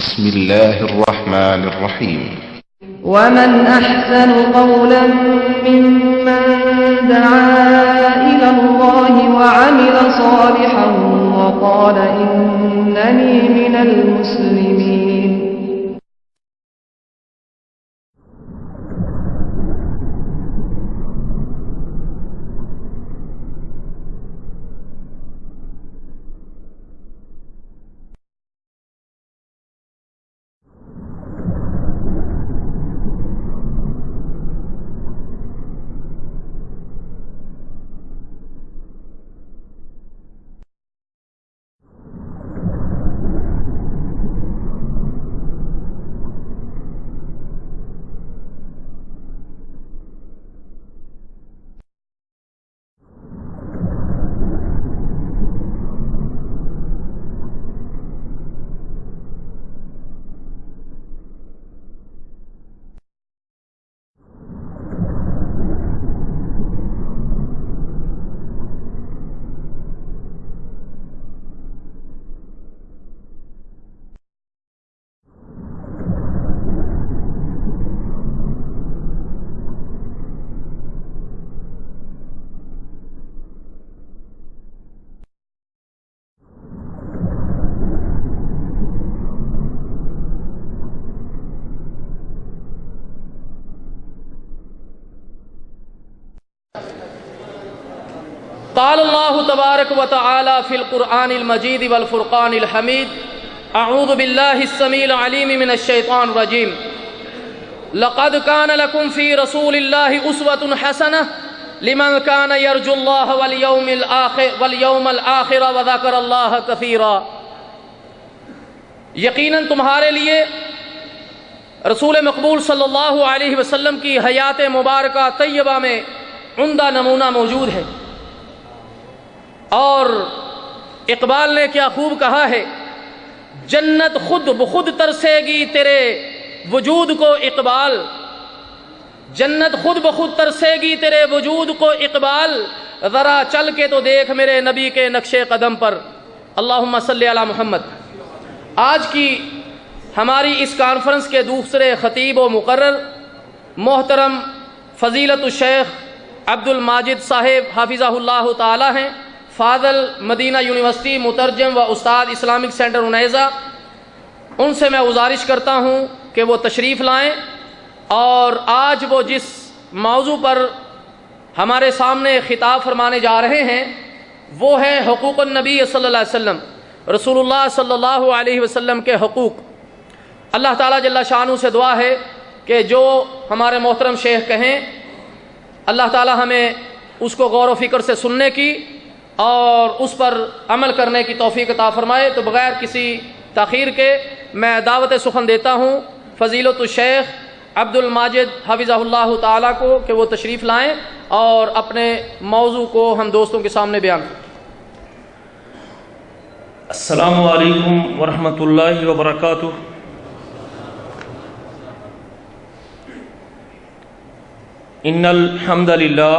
بسم الله الرحمن الرحيم. ومن أحسن قولا ممن دعا إلى الله وعمل صالحا وقال إنني من المسلمين. قال اللہ تبارک و تعالی فی القرآن المجید والفرقان الحمید اعوذ باللہ السمیع العلیم من الشیطان الرجیم لقد کان لکم فی رسول اللہ اسوۃ حسنہ لمن کان یرجو اللہ والیوم الآخر وذکر اللہ کثیرا. یقیناً تمہارے لیے رسول مقبول صلی اللہ علیہ وسلم کی حیات مبارکہ طیبہ میں عمدہ نمونہ موجود ہے. اور اقبال نے کیا خوب کہا ہے، جنت خود بخود ترسے گی تیرے وجود کو اقبال، جنت خود بخود ترسے گی تیرے وجود کو اقبال، ذرا چل کے تو دیکھ میرے نبی کے نقش قدم پر. اللہم صلی علی محمد. آج کی ہماری اس کانفرنس کے دوسرے خطیب و مقرر محترم فضیلت الشیخ عبد الماجد صاحب حافظہ اللہ تعالی ہیں، فاضل مدینہ یونیورسٹی، مترجم و استاد اسلامک سینٹر انیزہ. ان سے میں گزارش کرتا ہوں کہ وہ تشریف لائیں، اور آج وہ جس موضوع پر ہمارے سامنے خطاب فرمانے جا رہے ہیں وہ ہے حقوق النبی صلی اللہ علیہ وسلم، رسول اللہ صلی اللہ علیہ وسلم کے حقوق. اللہ تعالیٰ جل شانہ سے دعا ہے کہ جو ہمارے محترم شیخ کہیں اللہ تعالیٰ ہمیں اس کو غور و فکر سے سننے کی اور اس پر عمل کرنے کی توفیق عطا فرمائے. تو بغیر کسی تاخیر کے میں دعوت سخن دیتا ہوں فضیلت الشیخ عبد الماجد حفظہ اللہ تعالیٰ کو کہ وہ تشریف لائیں اور اپنے موضوع کو ہم دوستوں کے سامنے بیان کریں. السلام علیکم ورحمۃ اللہ وبرکاتہ. ان الحمد للہ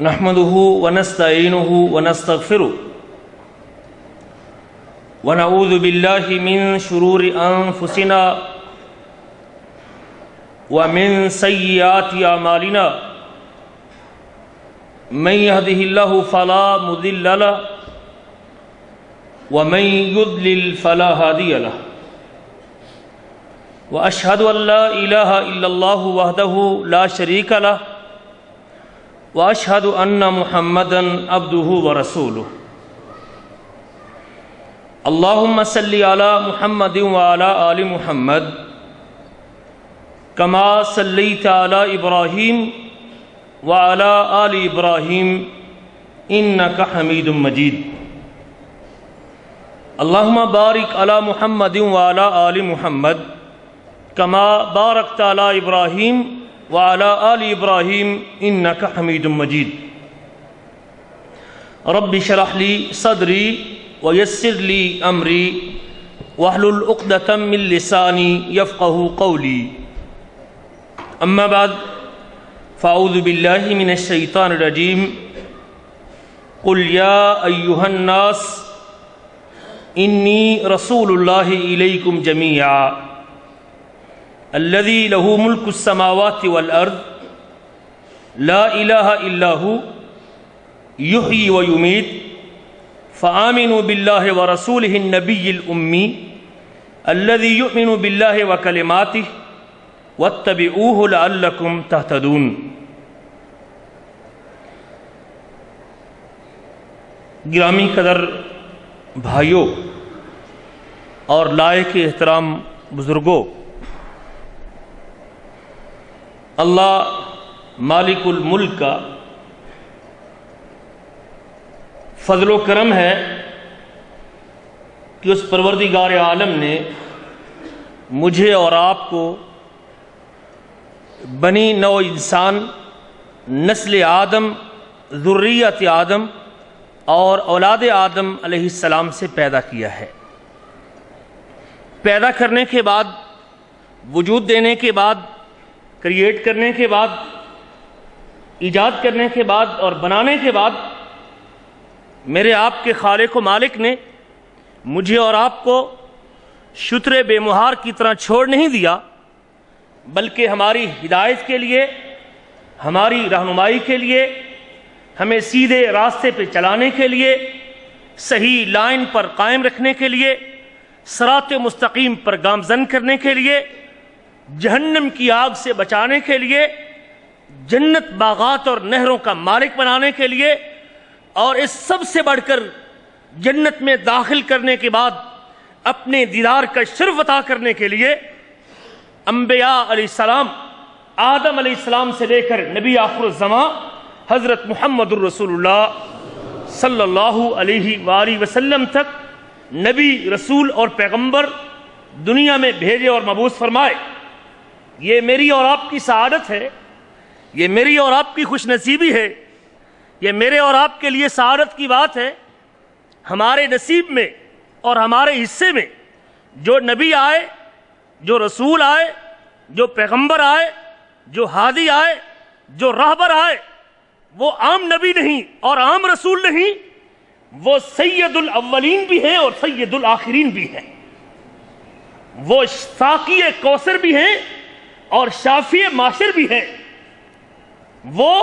نحمده ونستعینه ونستغفره ونعوذ باللہ من شرور انفسنا ومن سیئات اعمالنا من يهده الله فلا مضل له ومن يضلل فلا هادي له واشهد ان لا اله الا الله وحده لا شريك له واشهد ان محمدا عبده ورسوله. اللهم صل على محمد وعلى آل محمد كما صليت على إبراهيم وعلى آل إبراهيم إنك حميد مجيد. اللهم بارك على محمد وعلى آل محمد كما باركت على إبراهيم وعلى آل إبراهيم إنك حميد مجيد. رب اشرح لي صدري ويسر لي أمري واحلل عقدة من لساني يفقهوا قولي. أما بعد فأعوذ بالله من الشيطان الرجيم. قل يا أيها الناس انی رسول اللہ الیکم جمیعا الذی لہ ملک السماوات والارض لا الہ الا ہو یحیی ویمیت فآمنوا باللہ ورسولہ النبی الأمی الذی یؤمن باللہ وکلماتہ واتبعوہ لعلکم تہتدون۔ گرامی قدر بھائیوں اور لائق احترام بزرگوں، اللہ مالک الملک کا فضل و کرم ہے کہ اس پروردگار عالم نے مجھے اور آپ کو بنی نوع انسان، نسل آدم، ذریت آدم اور اولاد آدم علیہ السلام سے پیدا کیا ہے۔ پیدا کرنے کے بعد، وجود دینے کے بعد، کریٹ کرنے کے بعد، ایجاد کرنے کے بعد اور بنانے کے بعد میرے آپ کے خالق و مالک نے مجھے اور آپ کو شتر بے مہار کی طرح چھوڑ نہیں دیا، بلکہ ہماری ہدایت کے لیے، ہماری رہنمائی کے لیے، ہمیں سیدھے راستے پہ چلانے کے لیے، صحیح لائن پر قائم رکھنے کے لیے، صراط مستقیم پر گامزن کرنے کے لیے، جہنم کی آگ سے بچانے کے لیے، جنت باغات اور نہروں کا مالک بنانے کے لیے، اور اس سب سے بڑھ کر جنت میں داخل کرنے کے بعد اپنے دیدار کا شرف عطا کرنے کے لیے انبیاء علیہ السلام، آدم علیہ السلام سے لے کر نبی آخر الزمان حضرت محمد الرسول اللہ صلی اللہ علیہ وآلہ وسلم تک نبی، رسول اور پیغمبر دنیا میں بھیجے اور مبعوث فرمائے۔ یہ میری اور آپ کی سعادت ہے، یہ میری اور آپ کی خوش نصیبی ہے، یہ میرے اور آپ کے لیے سعادت کی بات ہے۔ ہمارے نصیب میں اور ہمارے حصے میں جو نبی آئے، جو رسول آئے، جو پیغمبر آئے، جو ہادی آئے، جو راہبر آئے، وہ عام نبی نہیں اور عام رسول نہیں، وہ سید الاولین بھی ہیں اور سید الآخرین بھی ہیں، وہ ساقی کوثر بھی ہیں اور شافی معاشر بھی ہیں، وہ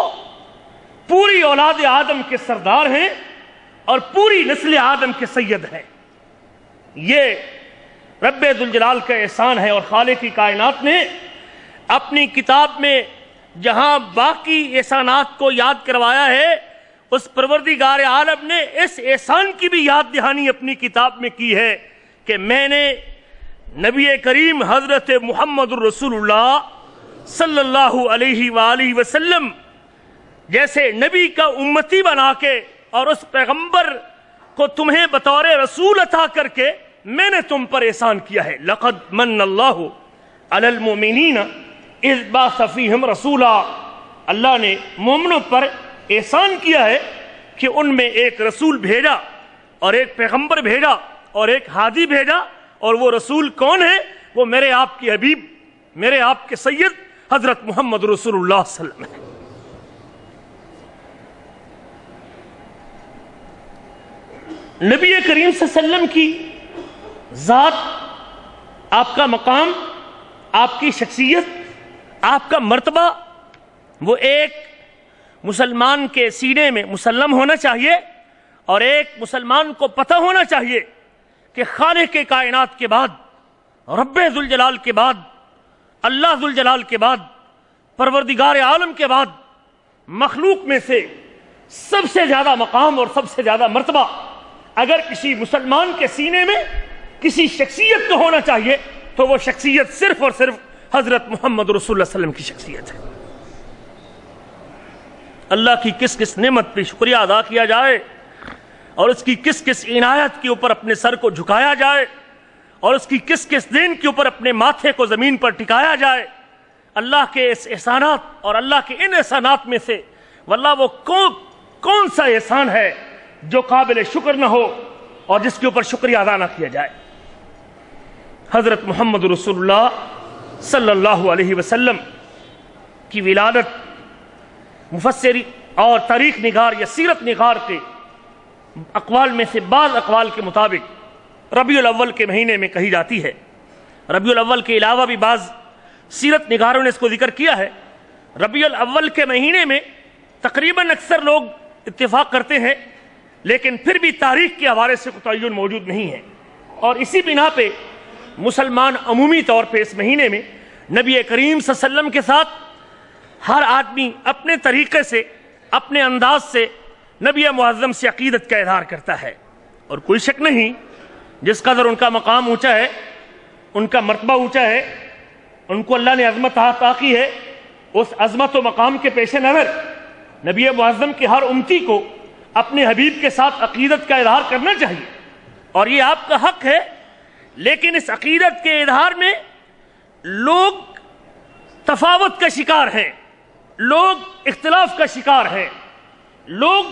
پوری اولاد آدم کے سردار ہیں اور پوری نسل آدم کے سید ہیں۔ یہ رب ذوالجلال کا احسان ہے، اور خالق کی کائنات نے اپنی کتاب میں جہاں باقی احسانات کو یاد کروایا ہے، اس پروردگار عالم نے اس احسان کی بھی یاد دہانی اپنی کتاب میں کی ہے کہ میں نے نبی کریم حضرت محمد الرسول اللہ صلی اللہ علیہ وآلہ وسلم جیسے نبی کا امتی بنا کے اور اس پیغمبر کو تمہیں بطور رسول عطا کر کے میں نے تم پر احسان کیا ہے۔ لقد من اللہ علی المؤمنین اذ بعث فیہم رسولا، اللہ نے مومنوں پر احسان کیا ہے کہ ان میں ایک رسول بھیجا اور ایک پیغمبر بھیجا اور ایک ہادی بھیجا، اور وہ رسول کون ہے؟ وہ میرے آپ کے حبیب، میرے آپ کے سید حضرت محمد رسول اللہ صلی اللہ علیہ وسلم ہے۔ نبی کریم صلی اللہ علیہ وسلم کی ذات، آپ کا مقام، آپ کی شخصیت، آپ کا مرتبہ، وہ ایک مسلمان کے سینے میں مسلم ہونا چاہیے، اور ایک مسلمان کو پتہ ہونا چاہیے کہ خالق کائنات کے بعد، رب ذوالجلال کے بعد، اللہ ذوالجلال کے بعد، پروردگار عالم کے بعد، مخلوق میں سے سب سے زیادہ مقام اور سب سے زیادہ مرتبہ اگر کسی مسلمان کے سینے میں کسی شخصیت کو ہونا چاہیے تو وہ شخصیت صرف اور صرف حضرت محمد رسول اللہ صلی اللہ علیہ وسلم کی شخصیت ہے۔ اللہ کی کس کس نعمت پہ شکریہ ادا کیا جائے، اور اس کی کس کس عنایت کے اوپر اپنے سر کو جھکایا جائے، اور اس کی کس کس دین کے اوپر اپنے ماتھے کو زمین پر ٹکایا جائے۔ اللہ کے اس احسانات اور اللہ کے ان احسانات میں سے واللہ وہ کون سا احسان ہے جو قابل شکر نہ ہو اور جس کے اوپر شکریہ ادا نہ کیا جائے۔ حضرت محمد رسول اللہ صلی اللہ علیہ وسلم کی ولادت مفسر اور تاریخ نگار یا سیرت نگار کے اقوال میں سے بعض اقوال کے مطابق ربیع الاول کے مہینے میں کہی جاتی ہے۔ ربیع الاول کے علاوہ بھی بعض سیرت نگاروں نے اس کو ذکر کیا ہے۔ ربیع الاول کے مہینے میں تقریباً اکثر لوگ اتفاق کرتے ہیں، لیکن پھر بھی تاریخ کے حوالے سے کوئی تعین موجود نہیں ہے، اور اسی بنا پہ مسلمان عمومی طور پہ اس مہینے میں نبی کریم صلی اللہ علیہ وسلم کے ساتھ ہر آدمی اپنے طریقے سے، اپنے انداز سے نبی معظم سے عقیدت کا اظہار کرتا ہے۔ اور کوئی شک نہیں، جس قدر ان کا مقام اونچا ہے، ان کا مرتبہ اونچا ہے، ان کو اللہ نے عظمت عطا کی ہے، اس عظمت و مقام کے پیش نظر نبی معظم کے ہر امتی کو اپنے حبیب کے ساتھ عقیدت کا اظہار کرنا چاہیے، اور یہ آپ کا حق ہے۔ لیکن اس عقیدت کے اظہار میں لوگ تفاوت کا شکار ہیں، لوگ اختلاف کا شکار ہیں، لوگ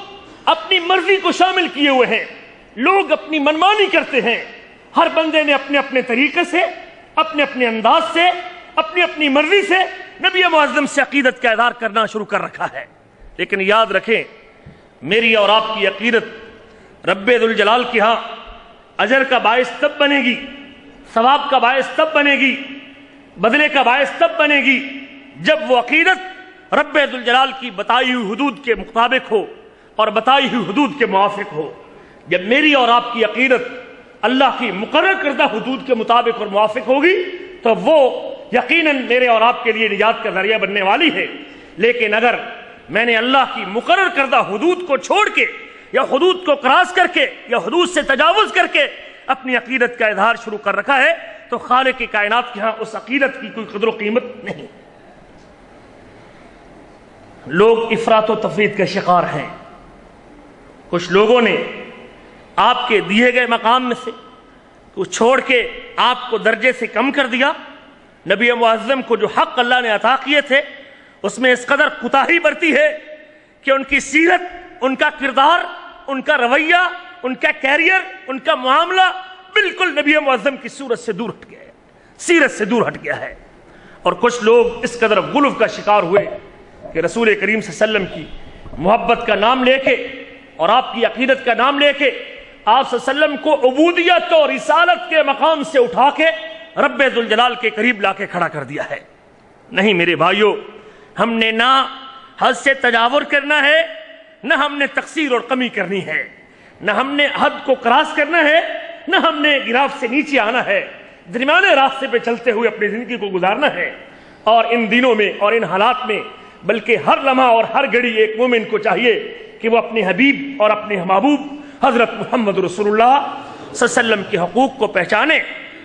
اپنی مرضی کو شامل کیے ہوئے ہیں، لوگ اپنی منمانی کرتے ہیں۔ ہر بندے نے اپنے اپنے طریقے سے، اپنے اپنے انداز سے، اپنی اپنی مرضی سے نبی معظم سے عقیدت کا اظہار کرنا شروع کر رکھا ہے۔ لیکن یاد رکھیں، میری اور آپ کی عقیدت رب ذوالجلال کے ہاں اجر کا باعث تب بنے گی، ثواب کا باعث تب بنے گی، بدلے کا باعث تب بنے گی جب وہ عقیدت رب ذوالجلال کی بتائی ہوئی حدود کے مطابق ہو اور بتائی ہوئی حدود کے موافق ہو۔ جب میری اور آپ کی عقیدت اللہ کی مقرر کردہ حدود کے مطابق اور موافق ہوگی تو وہ یقیناً میرے اور آپ کے لیے نجات کا ذریعہ بننے والی ہے۔ لیکن اگر میں نے اللہ کی مقرر کردہ حدود کو چھوڑ کے یا حدود کو کراس کر کے یا حدود سے تجاوز کر کے اپنی عقیدت کا اظہار شروع کر رکھا ہے تو خالق کی کائنات کے ہاں اس عقیدت کی کوئی قدر و قیمت نہیں۔ لوگ افراط و تفریط کے شکار ہیں۔ کچھ لوگوں نے آپ کے دیے گئے مقام میں سے کچھ چھوڑ کے آپ کو درجے سے کم کر دیا۔ نبی معظم کو جو حق اللہ نے عطا کیے تھے اس میں اس قدر کوتاہی برتی ہے کہ ان کی سیرت، ان کا کردار، ان کا رویہ، ان کا کیریئر، ان کا معاملہ بالکل نبی معظم کی صورت سے دور ہٹ گیا ہے، سیرت سے دور ہٹ گیا ہے۔ اور کچھ لوگ اس قدر غلو کا شکار ہوئے کہ رسول کریم صلی اللہ علیہ وسلم کی محبت کا نام لے کے اور آپ کی عقیدت کا نام لے کے آپ صلی اللہ علیہ وسلم کو عبودیت اور رسالت کے مقام سے اٹھا کے رب ذوالجلال کے قریب لا کے کھڑا کر دیا ہے۔ نہیں میرے بھائیو، ہم نے نہ حد سے تجاور کرنا ہے، نہ ہم نے تقصیر اور کمی کرنی ہے، نہ ہم نے حد کو کراس کرنا ہے، نہ ہم نے گراف سے نیچے آنا ہے۔ درمیانے راستے پہ چلتے ہوئے اپنی زندگی کو گزارنا ہے۔ اور ان دنوں میں اور ان حالات میں بلکہ ہر لمحہ اور ہر گھڑی ایک مومن کو چاہیے کہ وہ اپنے حبیب اور اپنے محبوب حضرت محمد رسول اللہ صلی اللہ علیہ وسلم کے حقوق کو پہچانے،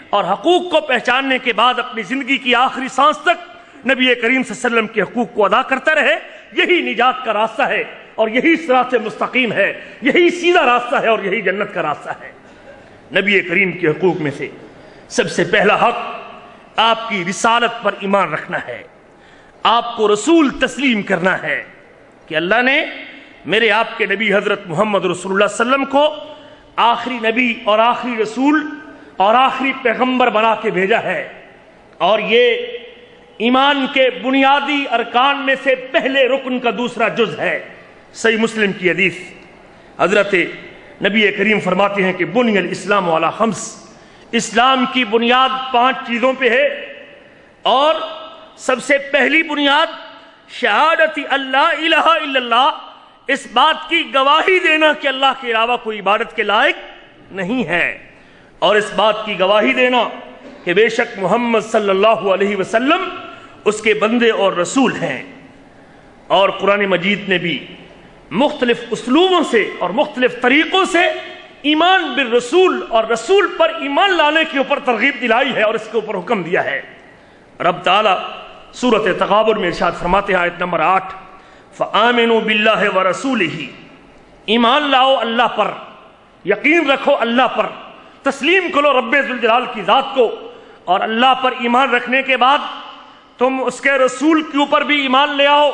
اور حقوق کو پہچاننے کے بعد اپنی زندگی کی آخری سانس تک نبی کریم صلی اللہ علیہ وسلم کے حقوق کو ادا کرتا رہے۔ یہی نجات کا راستہ ہے، اور یہی صراط مستقیم ہے، یہی سیدھا راستہ ہے، اور یہی جنت کا راستہ ہے۔ نبی کریم کے حقوق میں سے سب سے پہلا حق آپ کی رسالت پر ایمان رکھنا ہے، آپ کو رسول تسلیم کرنا ہے کہ اللہ نے میرے آپ کے نبی حضرت محمد رسول اللہ صلی اللہ علیہ وسلم کو آخری نبی اور آخری رسول اور آخری پیغمبر بنا کے بھیجا ہے۔ اور یہ ایمان کے بنیادی ارکان میں سے پہلے رکن کا دوسرا جز ہے۔ صحیح مسلم کی حدیث، حضرت نبی کریم فرماتے ہیں کہ بنی الاسلام علی خمس، اسلام کی بنیاد 5 چیزوں پہ ہے، اور سب سے پہلی بنیاد شہادت اللہ الہ الا اللہ، اس بات کی گواہی دینا کہ اللہ کے علاوہ کوئی عبادت کے لائق نہیں ہے، اور اس بات کی گواہی دینا کہ بے شک محمد صلی اللہ علیہ وسلم اس کے بندے اور رسول ہیں۔ اور قرآن مجید نے بھی مختلف اسلوبوں سے اور مختلف طریقوں سے ایمان بالرسول اور رسول پر ایمان لانے کے اوپر ترغیب دلائی ہے اور اس کے اوپر حکم دیا ہے۔ رب تعالیٰ سورۃ تغابن میں ارشاد فرماتے ہیں آیت نمبر 8، فآمنوا باللہ ورسولہ، ایمان لاؤ اللہ پر، یقین رکھو اللہ پر، تسلیم کرو رب ذوالجلال کی ذات کو، اور اللہ پر ایمان رکھنے کے بعد تم اس کے رسول کے اوپر بھی ایمان لے آؤ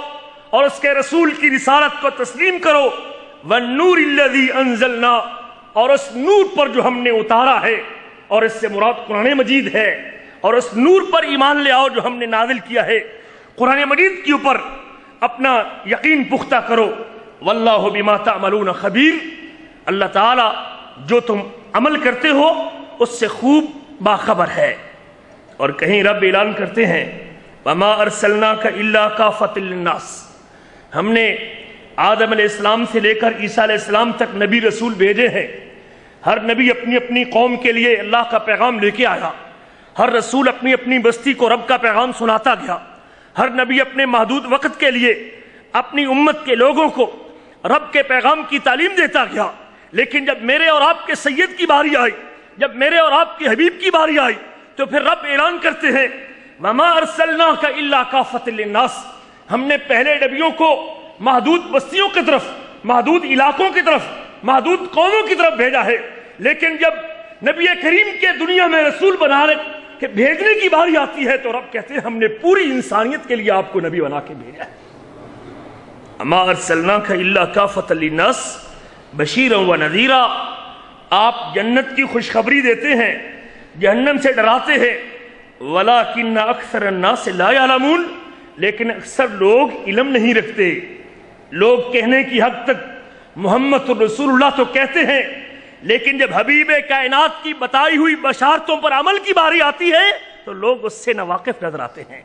اور اس کے رسول کی رسالت کو تسلیم کرو، والنور الذی انزلنا، اور اس نور پر جو ہم نے اتارا ہے، اور اس سے مراد قرآن مجید ہے، اور اس نور پر ایمان لے آؤ جو ہم نے نازل کیا ہے۔ قرآن مجید کے اوپر اپنا یقین پختہ کرو، واللہ بما تعملون خبیر، اللہ تعالی جو تم عمل کرتے ہو اس سے خوب باخبر ہے۔ اور کہیں رب اعلان کرتے ہیں وما ارسلناک الا کافۃ للناس، ہم نے آدم علیہ السلام سے لے کر عیسیٰ علیہ السلام تک نبی رسول بھیجے ہیں۔ ہر نبی اپنی اپنی قوم کے لیے اللہ کا پیغام لے کے آیا، ہر رسول اپنی اپنی بستی کو رب کا پیغام سناتا گیا، ہر نبی اپنے محدود وقت کے لیے اپنی امت کے لوگوں کو رب کے پیغام کی تعلیم دیتا گیا۔ لیکن جب میرے اور آپ کے سید کی باری آئی، جب میرے اور آپ کے حبیب کی باری آئی، تو پھر رب اعلان کرتے ہیں وما ارسلناک الا کافۃ للناس، ہم نے پہلے نبیوں کو محدود بستیوں کی طرف، محدود علاقوں کی طرف، محدود قوموں کی طرف بھیجا ہے، لیکن جب نبی کریم کے دنیا میں رسول بنانے کے بھیجنے کی باری آتی ہے تو رب کہتے ہیں ہم نے پوری انسانیت کے لیے آپ کو نبی بنا کے بھیجا ہے۔ اما ارسلناک الا کافۃ للناس بشیرا ونذیرا، آپ جنت کی خوشخبری دیتے ہیں، جہنم سے ڈراتے ہیں، ولکن اکثر الناس لا یعلمون، لیکن اکثر لوگ علم نہیں رکھتے۔ لوگ کہنے کی حد تک محمد رسول اللہ تو کہتے ہیں، لیکن جب حبیب کائنات کی بتائی ہوئی بشارتوں پر عمل کی باری آتی ہے تو لوگ اس سے ناواقف نظر آتے ہیں۔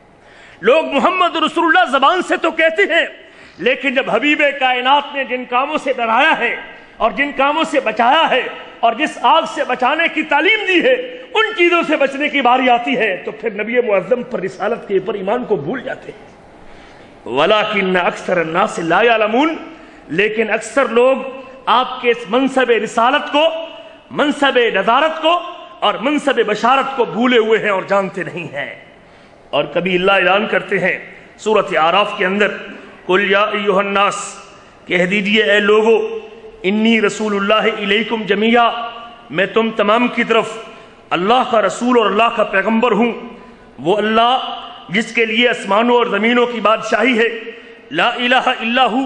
لوگ محمد رسول اللہ زبان سے تو کہتے ہیں، لیکن جب حبیب کائنات نے جن کاموں سے ڈرایا ہے اور جن کاموں سے بچایا ہے اور جس آگ سے بچانے کی تعلیم دی ہے، ان چیزوں سے بچنے کی باری آتی ہے تو پھر نبی معظم پر، رسالت کے پر ایمان کو بھول جاتے ہیں۔ وَلَكِنَّ أَكْثَرَ النَّاسِ لَا يَعْلَمُونَ، لیکن اکثر لوگ آپ کے اس منصب رسالت کو، منصب نظارت کو اور منصب بشارت کو بھولے ہوئے ہیں اور جانتے نہیں ہیں۔ اور کبھی اللہ اعلان کرتے ہیں سورۃ اعراف کے اندر قُلْ يَا أَيُّهَا النَّاسِ، کہہ دیجئے اے لوگو، انی رسول اللہ الیکم جمیعا، میں تم تمام کی طرف اللہ کا رسول اور اللہ کا پیغمبر ہوں۔ وہ اللہ جس کے لیے آسمانوں اور زمینوں کی بادشاہی ہے، لا الہ الا ہو،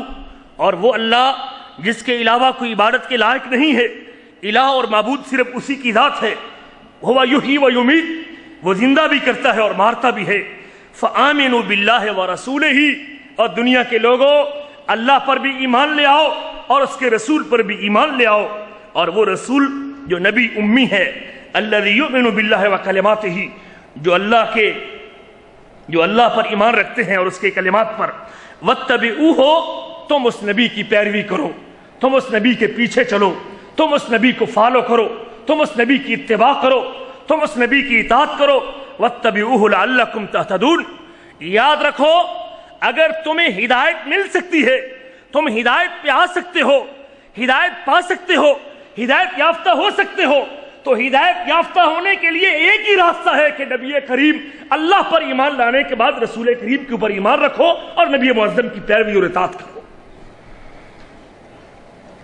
اور وہ اللہ جس کے علاوہ کوئی عبادت کے لائق نہیں ہے، الہ اور معبود صرف اسی کی ذات ہے۔ ہوا یحیی و یمیت، وہ زندہ بھی کرتا ہے اور مارتا بھی ہے۔ فآمنوا باللہ ورسولہ، اور دنیا کے لوگوں اللہ پر بھی ایمان لے آؤ اور اس کے رسول پر بھی ایمان لے آؤ، اور وہ رسول جو نبی امی ہے، الذی یؤمن باللہ وکلماتہ، جو اللہ پر ایمان رکھتے ہیں اور اس کے کلمات پر۔ واتبعوہ، تم اس نبی کی پیروی کرو، تم اس نبی کے پیچھے چلو، تم اس نبی کو فالو کرو، تم اس نبی کی اتباع کرو، تم اس نبی کی اطاعت کرو۔ واتبعوہ لعلکم تہتدون، یاد رکھو اگر تمہیں ہدایت مل سکتی ہے، تم ہدایت پہ آ سکتے ہو، ہدایت پا سکتے ہو، ہدایت یافتہ ہو سکتے ہو، تو ہدایت یافتہ ہونے کے لیے ایک ہی راستہ ہے کہ نبی کریم اللہ پر ایمان لانے کے بعد رسول کریم کے اوپر ایمان رکھو اور نبی معظم کی پیروی اور اطاعت کرو۔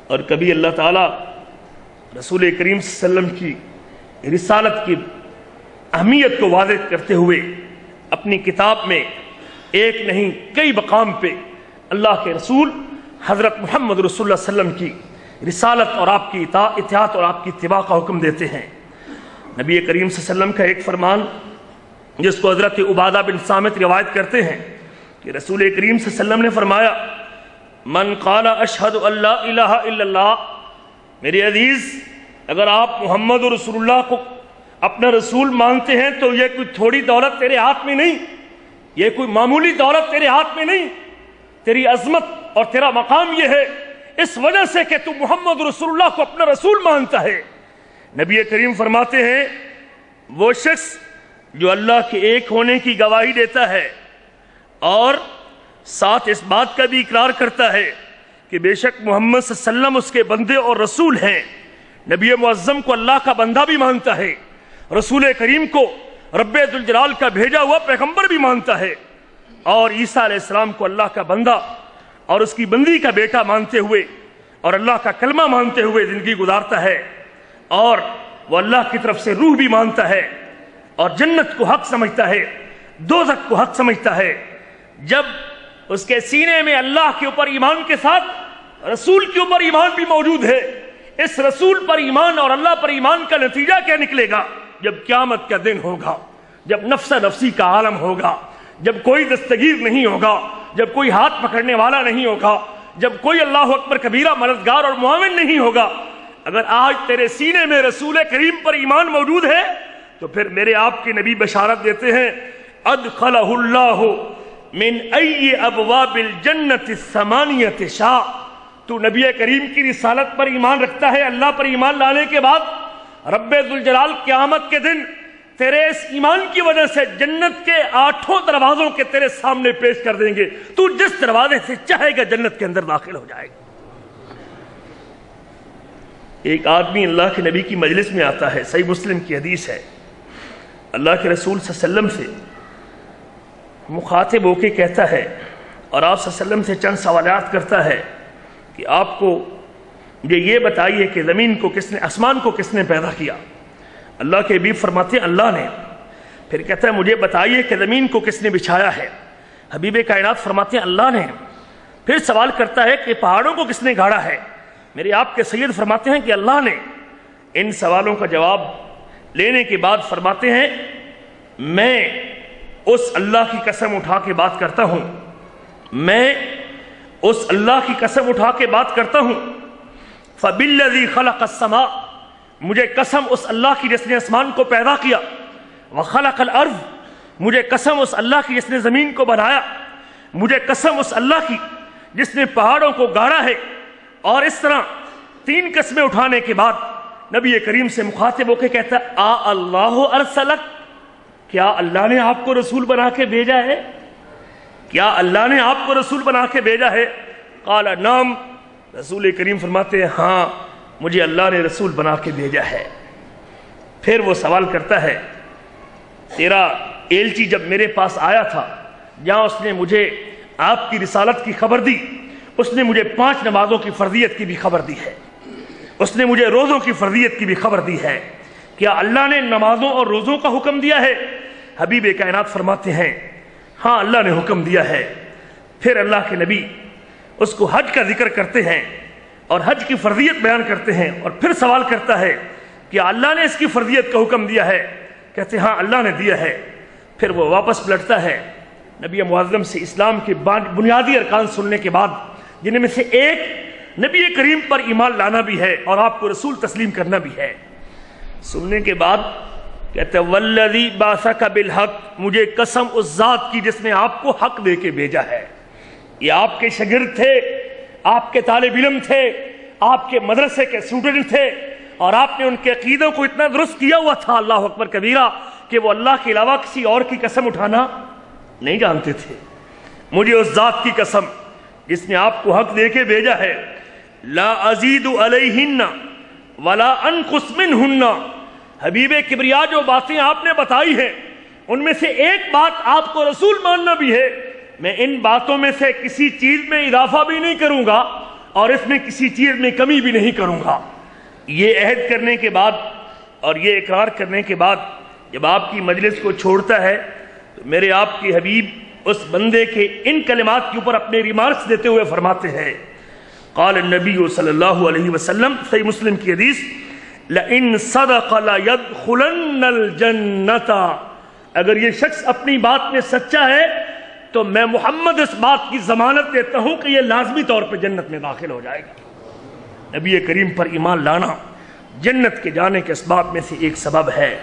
اور کبھی اللہ تعالیٰ رسول کریم صلی اللہ علیہ وسلم کی رسالت کی اہمیت کو واضح کرتے ہوئے اپنی کتاب میں ایک نہیں کئی مقام پہ اللہ کے رسول حضرت محمد رسول اللہ صلی اللہ علیہ وسلم کی رسالت اور آپ کی اطاعت اور آپ کی اتباع کا حکم دیتے ہیں۔ نبی کریم صلی اللہ علیہ وسلم کا ایک فرمان جس کو حضرت عبادہ بن صامت روایت کرتے ہیں کہ رسول کریم صلی اللہ علیہ وسلم نے فرمایا، من قال اشہد ان لا الہ الا اللہ، میرے عزیز اگر آپ محمد رسول اللہ کو اپنا رسول مانتے ہیں تو یہ کوئی تھوڑی دولت تیرے ہاتھ میں نہیں، یہ کوئی معمولی دولت تیرے ہاتھ میں نہیں، تیری عظمت اور تیرا مقام یہ ہے اس وجہ سے کہ تو محمد رسول اللہ کو اپنا رسول مانتا ہے۔ نبی کریم فرماتے ہیں وہ شخص جو اللہ کے ایک ہونے کی گواہی دیتا ہے اور ساتھ اس بات کا بھی اقرار کرتا ہے کہ بے شک محمد صلی اللہ علیہ وسلم اس کے بندے اور رسول ہیں، نبی معظم کو اللہ کا بندہ بھی مانتا ہے، رسول کریم کو رب ذوالجلال کا بھیجا ہوا پیغمبر بھی مانتا ہے، اور عیسیٰ علیہ السلام کو اللہ کا بندہ اور اس کی بندی کا بیٹا مانتے ہوئے اور اللہ کا کلمہ مانتے ہوئے زندگی گزارتا ہے، اور وہ اللہ کی طرف سے روح بھی مانتا ہے اور جنت کو حق سمجھتا ہے، دوزخ کو حق سمجھتا ہے۔ جب اس کے سینے میں اللہ کے اوپر ایمان کے ساتھ رسول کے اوپر ایمان بھی موجود ہے، اس رسول پر ایمان اور اللہ پر ایمان کا نتیجہ کیا نکلے گا؟ جب قیامت کا دن ہوگا، جب نفس نفسی کا عالم ہوگا، جب کوئی دستگیر نہیں ہوگا، جب کوئی ہاتھ پکڑنے والا نہیں ہوگا، جب کوئی اللہ اکبر کبیرہ مددگار اور معاون نہیں ہوگا، اگر آج تیرے سینے میں رسول کریم پر ایمان موجود ہے تو پھر میرے آپ کے نبی بشارت دیتے ہیں ادخلہ اللہ من ای ابواب الجنت الثمانیۃ شاء. تو نبی کریم کی رسالت پر ایمان رکھتا ہے، اللہ پر ایمان لانے کے بعد رب ذوالجلال قیامت کے دن تیرے اس ایمان کی وجہ سے جنت کے 8 دروازوں کے تیرے سامنے پیش کر دیں گے، تو جس دروازے سے چاہے گا جنت کے اندر داخل ہو جائے گا. ایک آدمی اللہ کے نبی کی مجلس میں آتا ہے، صحیح مسلم کی حدیث ہے، اللہ کے رسول صلی اللہ علیہ وسلم سے مخاطب ہو کے کہتا ہے اور آپ صلی اللہ علیہ وسلم سے چند سوالات کرتا ہے کہ آپ کو مجھے یہ بتائیے کہ زمین کو کس نے، آسمان کو کس نے پیدا کیا؟ اللہ کے حبیب فرماتے ہیں اللہ نے. پھر کہتا ہے مجھے بتائیے کہ زمین کو کس نے بچھایا ہے؟ حبیب کائنات فرماتے ہیں اللہ نے. پھر سوال کرتا ہے کہ پہاڑوں کو کس نے گاڑا ہے؟ میرے آپ کے سید فرماتے ہیں کہ اللہ نے. ان سوالوں کا جواب لینے کے بعد فرماتے ہیں میں اس اللہ کی قسم اٹھا کے بات کرتا ہوں، میں اس اللہ کی قسم اٹھا کے بات کرتا ہوں فَبِالَّذِي خَلَقَ السَّمَاءَ، مجھے قسم اس اللہ کی جس نے آسمان کو پیدا کیا، وَخَلَقَ الْأَرْض، مجھے قسم اس اللہ کی جس نے زمین کو بنایا، مجھے قسم اس اللہ کی جس نے پہاڑوں کو گاڑا ہے. اور اس طرح 3 قسمیں اٹھانے کے بعد نبی کریم سے مخاطب ہو کے کہتا ہے آ اللہ ارسلک، کیا اللہ نے آپ کو رسول بنا کے بھیجا ہے؟ کیا اللہ نے آپ کو رسول بنا کے بھیجا ہے؟ قال نعم، رسول کریم فرماتے ہیں ہاں مجھے اللہ نے رسول بنا کے بھیجا ہے. پھر وہ سوال کرتا ہے تیرا ایلچی جب میرے پاس آیا تھا، جہاں اس نے مجھے آپ کی رسالت کی خبر دی، اس نے مجھے 5 نمازوں کی فرضیت کی بھی خبر دی ہے، اس نے مجھے روزوں کی فرضیت کی بھی خبر دی ہے، کیا اللہ نے نمازوں اور روزوں کا حکم دیا ہے؟ حبیب کائنات فرماتے ہیں ہاں اللہ نے حکم دیا ہے. پھر اللہ کے نبی اس کو حج کا ذکر کرتے ہیں اور حج کی فرضیت بیان کرتے ہیں، اور پھر سوال کرتا ہے کیا اللہ نے اس کی فرضیت کا حکم دیا ہے؟ کہتے ہیں ہاں اللہ نے دیا ہے. پھر وہ واپس پلٹتا ہے نبی معظم سے اسلام کے بنیادی ارکان سننے کے بعد، جن میں سے ایک نبی کریم پر ایمان لانا بھی ہے اور آپ کو رسول تسلیم کرنا بھی ہے. سننے کے بعد کہتے ہیں والذی بعثک بالحق، مجھے قسم اس ذات کی جس نے آپ کو حق دے کے بھیجا ہے. یہ آپ کے شاگرد تھے، آپ کے طالب علم تھے، آپ کے مدرسے کے اسٹوڈنٹ تھے، اور آپ نے ان کے عقیدوں کو اتنا درست کیا ہوا تھا اللہ اکبر کبیرہ کہ وہ اللہ کے علاوہ کسی اور کی قسم اٹھانا نہیں جانتے تھے. مجھے اس ذات کی قسم جس نے آپ کو حق دے کے بھیجا ہے، لا ازید علیہن ولا انقص منہن، حبیب کبریا جو باتیں آپ نے بتائی ہیں ان میں سے ایک بات آپ کو رسول ماننا بھی ہے، میں ان باتوں میں سے کسی چیز میں اضافہ بھی نہیں کروں گا اور اس میں کسی چیز میں کمی بھی نہیں کروں گا. یہ عہد کرنے کے بعد اور یہ اقرار کرنے کے بعد جب آپ کی مجلس کو چھوڑتا ہے تو میرے آپ کے حبیب اس بندے کے ان کلمات کے اوپر اپنے ریمارکس دیتے ہوئے فرماتے ہیں قال النبی صلی اللہ علیہ وسلم، صحیح مسلم کی حدیث، لئن صدق لیدخلن الجنۃ، اگر یہ شخص اپنی بات میں سچا ہے تو میں محمد اس بات کی ضمانت دیتا ہوں کہ یہ لازمی طور پہ جنت میں داخل ہو جائے گا. نبی کریم پر ایمان لانا جنت کے جانے کے اسباب میں سے ایک سبب ہے.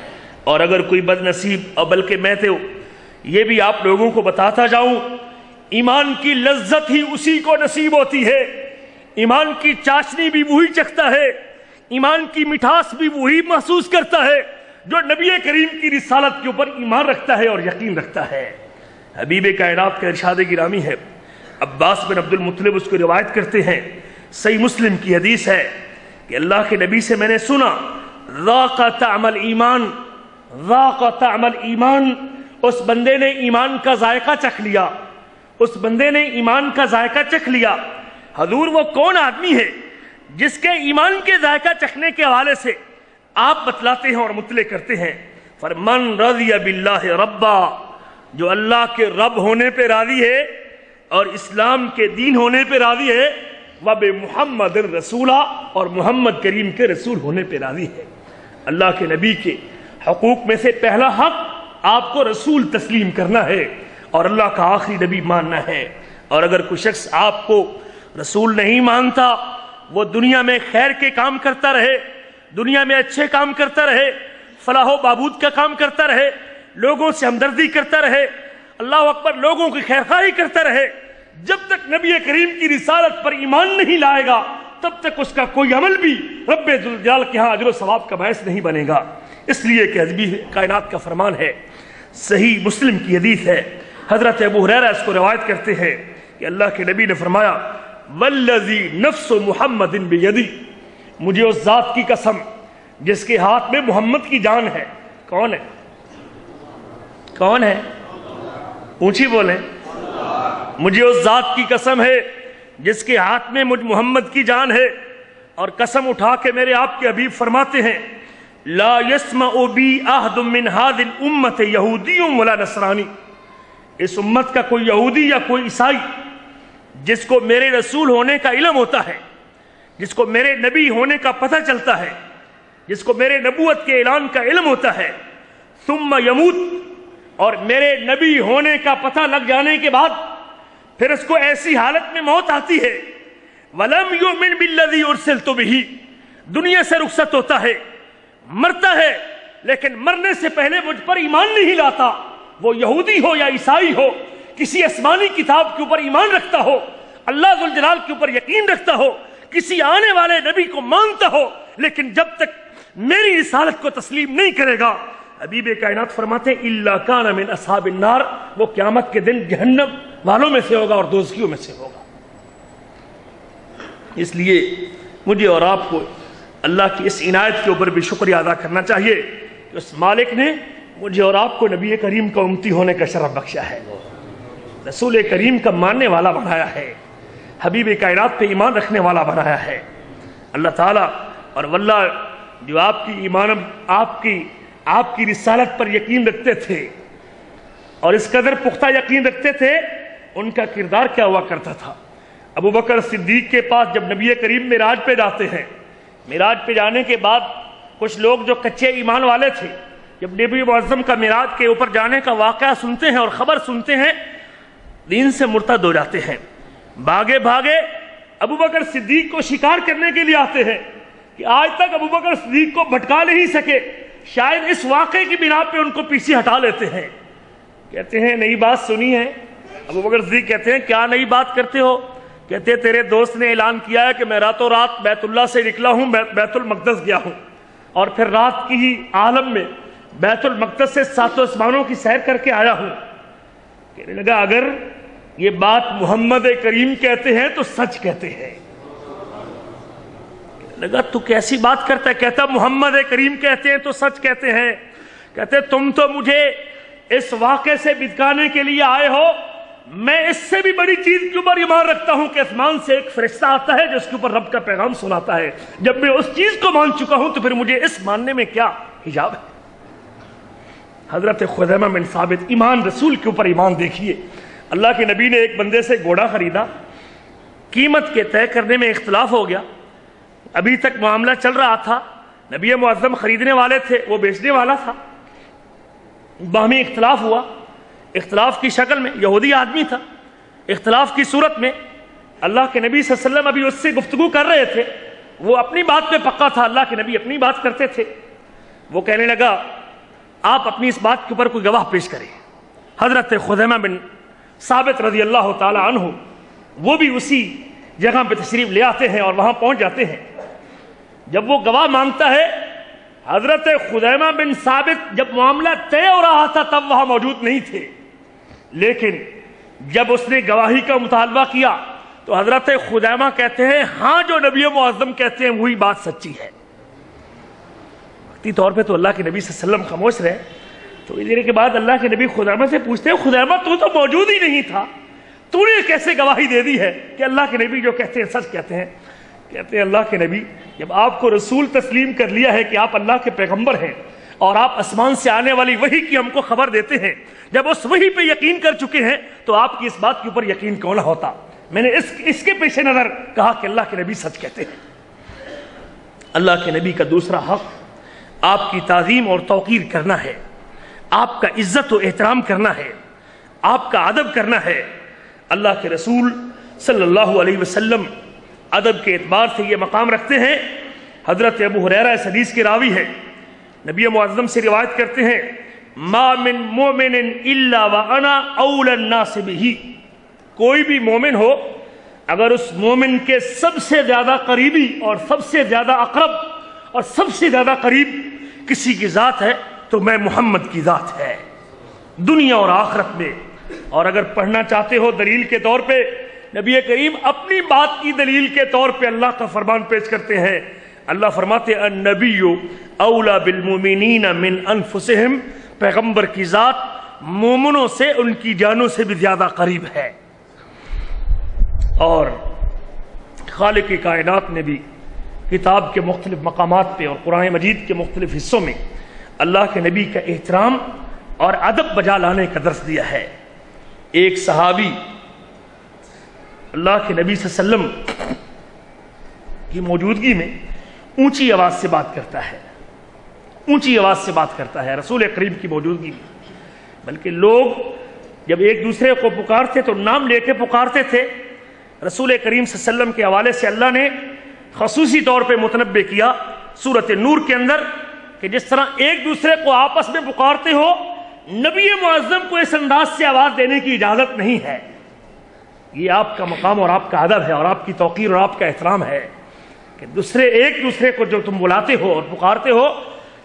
اور اگر کوئی بد نصیب، اور بلکہ میں تو یہ بھی آپ لوگوں کو بتاتا جاؤں، ایمان کی لذت ہی اسی کو نصیب ہوتی ہے، ایمان کی چاشنی بھی وہی چکھتا ہے، ایمان کی مٹھاس بھی وہی محسوس کرتا ہے جو نبی کریم کی رسالت کے اوپر ایمان رکھتا ہے اور یقین رکھتا ہے. حبیب کائنات کا ارشاد گرامی ہے، عباس بن عبد المطلب اس کو روایت کرتے ہیں، صحیح مسلم کی حدیث ہے کہ اللہ کے نبی سے میں نے سنا ذاق طعم الایمان، ذاق طعم الایمان، اس بندے نے ایمان کا ذائقہ چکھ لیا، اس بندے نے ایمان کا ذائقہ چکھ لیا. حضور وہ کون آدمی ہے جس کے ایمان کے ذائقہ چکھنے کے حوالے سے آپ بتلاتے ہیں اور مطلع کرتے ہیں، فرمن رضی باللہ ربا، جو اللہ کے رب ہونے پہ راضی ہے اور اسلام کے دین ہونے پہ راضی ہے، وبمحمد الرسولہ، اور محمد کریم کے رسول ہونے پہ راضی ہے. اللہ کے نبی کے حقوق میں سے پہلا حق آپ کو رسول تسلیم کرنا ہے اور اللہ کا آخری نبی ماننا ہے. اور اگر کوئی شخص آپ کو رسول نہیں مانتا وہ دنیا میں خیر کے کام کرتا رہے، دنیا میں اچھے کام کرتا رہے، فلاح و بہبود کا کام کرتا رہے، لوگوں سے ہمدردی کرتا رہے، اللہ اکبر، لوگوں کی خیرخواہی کرتا رہے۔ جب تک نبی کریم کی رسالت پر ایمان نہیں لائے گا تب تک اس کا کوئی عمل بھی رب ذوالجلال کے ہاں اجر و ثواب کا باعث نہیں بنے گا۔ اس لیے کہ حبیب کائنات کا فرمان ہے، صحیح مسلم کی حدیث ہے، حضرت ابو ہریرہ اس کو روایت کرتے ہیں کہ اللہ کے نبی نے فرمایا والذی نفس محمد بیدی، مجھے اس ذات کی قسم جس کے ہاتھ میں محمد کی جان ہے۔ کون ہے؟ کون ہے؟ اونچی بولیں۔ مجھے اس ذات کی قسم ہے جس کے ہاتھ میں مجھ محمد کی جان ہے، اور قسم اٹھا کے میرے آپ کے حبیب فرماتے ہیں لا یسمع بی احد من هذه الامت یہودی ولا نصرانی، اس امت کا کوئی یہودی یا کوئی عیسائی جس کو میرے رسول ہونے کا علم ہوتا ہے، جس کو میرے نبی ہونے کا پتہ چلتا ہے، جس کو میرے نبوت کے اعلان کا علم ہوتا ہے، ثم یموت، اور میرے نبی ہونے کا پتہ لگ جانے کے بعد پھر اس کو ایسی حالت میں موت آتی ہے وَلَمْ يُؤْمِنْ بِالَّذِي أُرْسِلْتُ بِهِ، دنیا سے رخصت ہوتا ہے، مرتا ہے، لیکن مرنے سے پہلے مجھ پر ایمان نہیں لاتا، وہ یہودی ہو یا عیسائی ہو، کسی آسمانی کتاب کے اوپر ایمان رکھتا ہو، اللہ ذوالجلال کے اوپر یقین رکھتا ہو، کسی آنے والے نبی کو مانتا ہو، لیکن جب تک میری رسالت کو تسلیم نہیں کرے گا، حبیب کائنات فرماتے ہیں الا کان من اصحاب النار، وہ قیامت کے دن جہنم والوں میں سے ہوگا اور دوزخیوں میں سے ہوگا۔ اس لیے مجھے اور آپ کو اللہ کی اس عنایت کے اوپر بھی شکریہ ادا کرنا چاہیے کہ اس مالک نے مجھے اور آپ کو نبی کریم کا امتی ہونے کا شرف بخشا ہے، رسول کریم کا ماننے والا بنایا ہے، حبیب کائنات پہ ایمان رکھنے والا بنایا ہے۔ اللہ تعالیٰ اور واللہ جو آپ کی ایمان آپ کی رسالت پر یقین رکھتے تھے اور اس قدر پختہ یقین رکھتے تھے، ان کا کردار کیا ہوا کرتا تھا۔ ابو بکر صدیق کے پاس جب نبی کریم معراج پہ جاتے ہیں، معراج پہ جانے کے بعد کچھ لوگ جو کچے ایمان والے تھے جب نبی معظم کا معراج کے اوپر جانے کا واقعہ سنتے ہیں اور خبر سنتے ہیں، دین سے مرتد ہو جاتے ہیں، بھاگے بھاگے ابو بکر صدیق کو شکار کرنے کے لیے آتے ہیں کہ آج تک ابو بکر صدیق کو بھٹکا نہیں سکے، شاید اس واقعے کی بنا پہ ان کو پیچھے ہٹا لیتے ہیں۔ کہتے ہیں نئی بات سنی ہے؟ ابو بکر صدیق کہتے ہیں کیا نئی بات کرتے ہو؟ کہتے ہیں تیرے دوست نے اعلان کیا ہے کہ میں راتوں رات بیت اللہ سے نکلا ہوں، بیت المقدس گیا ہوں، اور پھر رات کی ہی عالم میں بیت المقدس سے 7 آسمانوں کی سیر کر کے آیا ہوں۔ کہنے لگا اگر یہ بات محمد کریم کہتے ہیں تو سچ کہتے ہیں۔ لگا تو کیسی بات کرتا ہے؟ کہتا محمد کریم کہتے ہیں تو سچ کہتے ہیں۔ کہتے تم تو مجھے اس واقعے سے بچکانے کے لیے آئے ہو، میں اس سے بھی بڑی چیز کے اوپر ایمان رکھتا ہوں کہ آسمان سے ایک فرشتہ آتا ہے جس کے اوپر رب کا پیغام سناتا ہے۔ جب میں اس چیز کو مان چکا ہوں تو پھر مجھے اس ماننے میں کیا حجاب ہے؟ حضرت خزیمہ بن ثابت، ایمان رسول کے اوپر ایمان دیکھیے۔ اللہ کے نبی نے ایک بندے سے گھوڑا خریدا، قیمت کے طے کرنے میں اختلاف ہو گیا، ابھی تک معاملہ چل رہا تھا، نبی معظم خریدنے والے تھے، وہ بیچنے والا تھا، باہمی اختلاف ہوا، اختلاف کی شکل میں یہودی آدمی تھا، اختلاف کی صورت میں اللہ کے نبی صلی اللہ علیہ وسلم ابھی اس سے گفتگو کر رہے تھے، وہ اپنی بات پہ پکا تھا، اللہ کے نبی اپنی بات کرتے تھے۔ وہ کہنے لگا آپ اپنی اس بات کے اوپر کوئی گواہ پیش کریں۔ حضرت خزیمہ بن ثابت رضی اللہ تعالی عنہ وہ بھی اسی جگہ پہ تشریف لے آتے ہیں اور وہاں پہنچ جاتے ہیں۔ جب وہ گواہ مانگتا ہے، حضرت خزیمہ بن ثابت جب معاملہ طے ہو رہا تھا تب وہاں موجود نہیں تھے، لیکن جب اس نے گواہی کا مطالبہ کیا تو حضرت خزیمہ کہتے ہیں ہاں جو نبی معظم کہتے ہیں وہی بات سچی ہے۔ وقتی طور پہ تو اللہ کے نبی صلی اللہ علیہ وسلم خاموش رہے، تو دیر کے بعد اللہ کے نبی خزیمہ سے پوچھتے ہیں خزیمہ تو موجود ہی نہیں تھا، تو نے کیسے گواہی دے دی ہے کہ اللہ کے نبی جو کہتے ہیں سچ کہتے ہیں؟ کہتے ہیں اللہ کے نبی جب آپ کو رسول تسلیم کر لیا ہے کہ آپ اللہ کے پیغمبر ہیں اور آپ آسمان سے آنے والی وحی کی ہم کو خبر دیتے ہیں، جب اس وحی پہ یقین کر چکے ہیں تو آپ کی اس بات کے اوپر یقین کیوں نہ ہوتا؟ میں نے اس کے پیش نظر کہا کہ اللہ کے نبی سچ کہتے ہیں۔ اللہ کے نبی کا دوسرا حق آپ کی تعظیم اور توقیر کرنا ہے، آپ کا عزت و احترام کرنا ہے، آپ کا ادب کرنا ہے۔ اللہ کے رسول صلی اللہ علیہ وسلم ادب کے اعتبار سے یہ مقام رکھتے ہیں۔ حضرت ابو ہریرہ اس حدیث کے راوی ہے، نبی معظم سے روایت کرتے ہیں ما من مومن الا وانا اول الناس به، کوئی بھی مومن ہو اگر اس مومن کے سب سے زیادہ قریبی اور سب سے زیادہ اقرب اور سب سے زیادہ قریب کسی کی ذات ہے تو میں محمد کی ذات ہے، دنیا اور آخرت میں۔ اور اگر پڑھنا چاہتے ہو دلیل کے طور پہ، نبی کریم اپنی بات کی دلیل کے طور پہ اللہ کا فرمان پیش کرتے ہیں۔ اللہ فرماتے ہیں النبی اولا بالمؤمنین من انفسہم، پیغمبر کی ذات مومنوں سے ان کی جانوں سے بھی زیادہ قریب ہے۔ اور خالق کائنات نے بھی کتاب کے مختلف مقامات پہ اور قرآن مجید کے مختلف حصوں میں اللہ کے نبی کا احترام اور ادب بجا لانے کا درس دیا ہے۔ ایک صحابی اللہ کے نبی صلی اللہ علیہ وسلم کی موجودگی میں اونچی آواز سے بات کرتا ہے، اونچی آواز سے بات کرتا ہے رسول کریم کی موجودگی میں، بلکہ لوگ جب ایک دوسرے کو پکارتے تو نام لے کے پکارتے تھے۔ رسول کریم صلی اللہ علیہ وسلم کے حوالے سے اللہ نے خصوصی طور پہ متنبع کیا سورۃ نور کے اندر کہ جس طرح ایک دوسرے کو آپس میں پکارتے ہو، نبی معظم کو اس انداز سے آواز دینے کی اجازت نہیں ہے۔ یہ آپ کا مقام اور آپ کا ادب ہے اور آپ کی توقیر اور آپ کا احترام ہے کہ ایک دوسرے کو جو تم بلاتے ہو اور پکارتے ہو،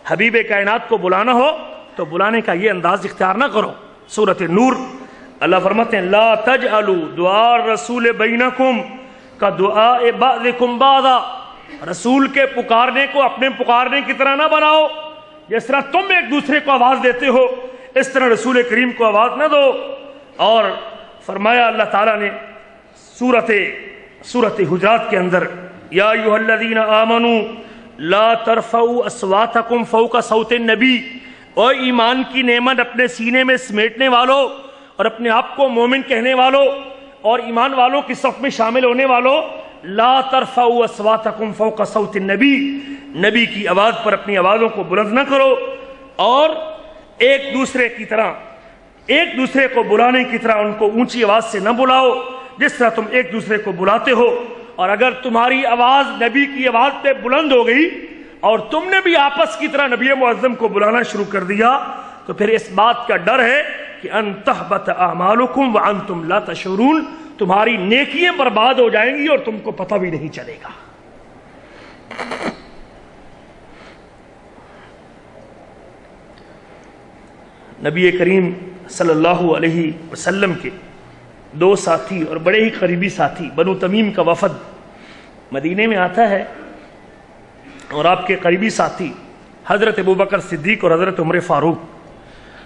حبیب کائنات کو بلانا ہو تو بلانے کا یہ انداز اختیار نہ کرو۔ سورۃ نور اللہ فرماتے ہیں لا تجعلوا دعاء الرسول بینکم کدعاء بعضکم بعضا، رسول کے پکارنے کو اپنے پکارنے کی طرح نہ بناؤ، جس طرح تم ایک دوسرے کو آواز دیتے ہو اس طرح رسول کریم کو آواز نہ دو۔ اور فرمایا اللہ تعالیٰ نے سورۃ حجرات کے اندر یا ایھا الذین آمنوا لا ترفعوا اصواتکم فوق صوت النبی، او ایمان کی نعمت اپنے سینے میں سمیٹنے والوں اور اپنے آپ کو مومن کہنے والوں اور ایمان والوں کی صف میں شامل ہونے والوں، لا ترفعوا اصواتکم فوق صوت النبی، نبی کی آواز پر اپنی آوازوں کو بلند نہ کرو، اور ایک دوسرے کو بلانے کی طرح ان کو اونچی آواز سے نہ بلاؤ جس طرح تم ایک دوسرے کو بلاتے ہو۔ اور اگر تمہاری آواز نبی کی آواز پہ بلند ہو گئی اور تم نے بھی آپس کی طرح نبی معظم کو بلانا شروع کر دیا تو پھر اس بات کا ڈر ہے کہ ان تحبط اعمالکم وانتم لا تشعرون، تمہاری نیکیاں برباد ہو جائیں گی اور تم کو پتہ بھی نہیں چلے گا۔ نبی کریم صلی اللہ علیہ وسلم کے دو ساتھی اور بڑے ہی قریبی ساتھی بنو تمیم کا وفد مدینے میں آتا ہے، اور آپ کے قریبی ساتھی حضرت ابوبکر صدیق اور حضرت عمر فاروق،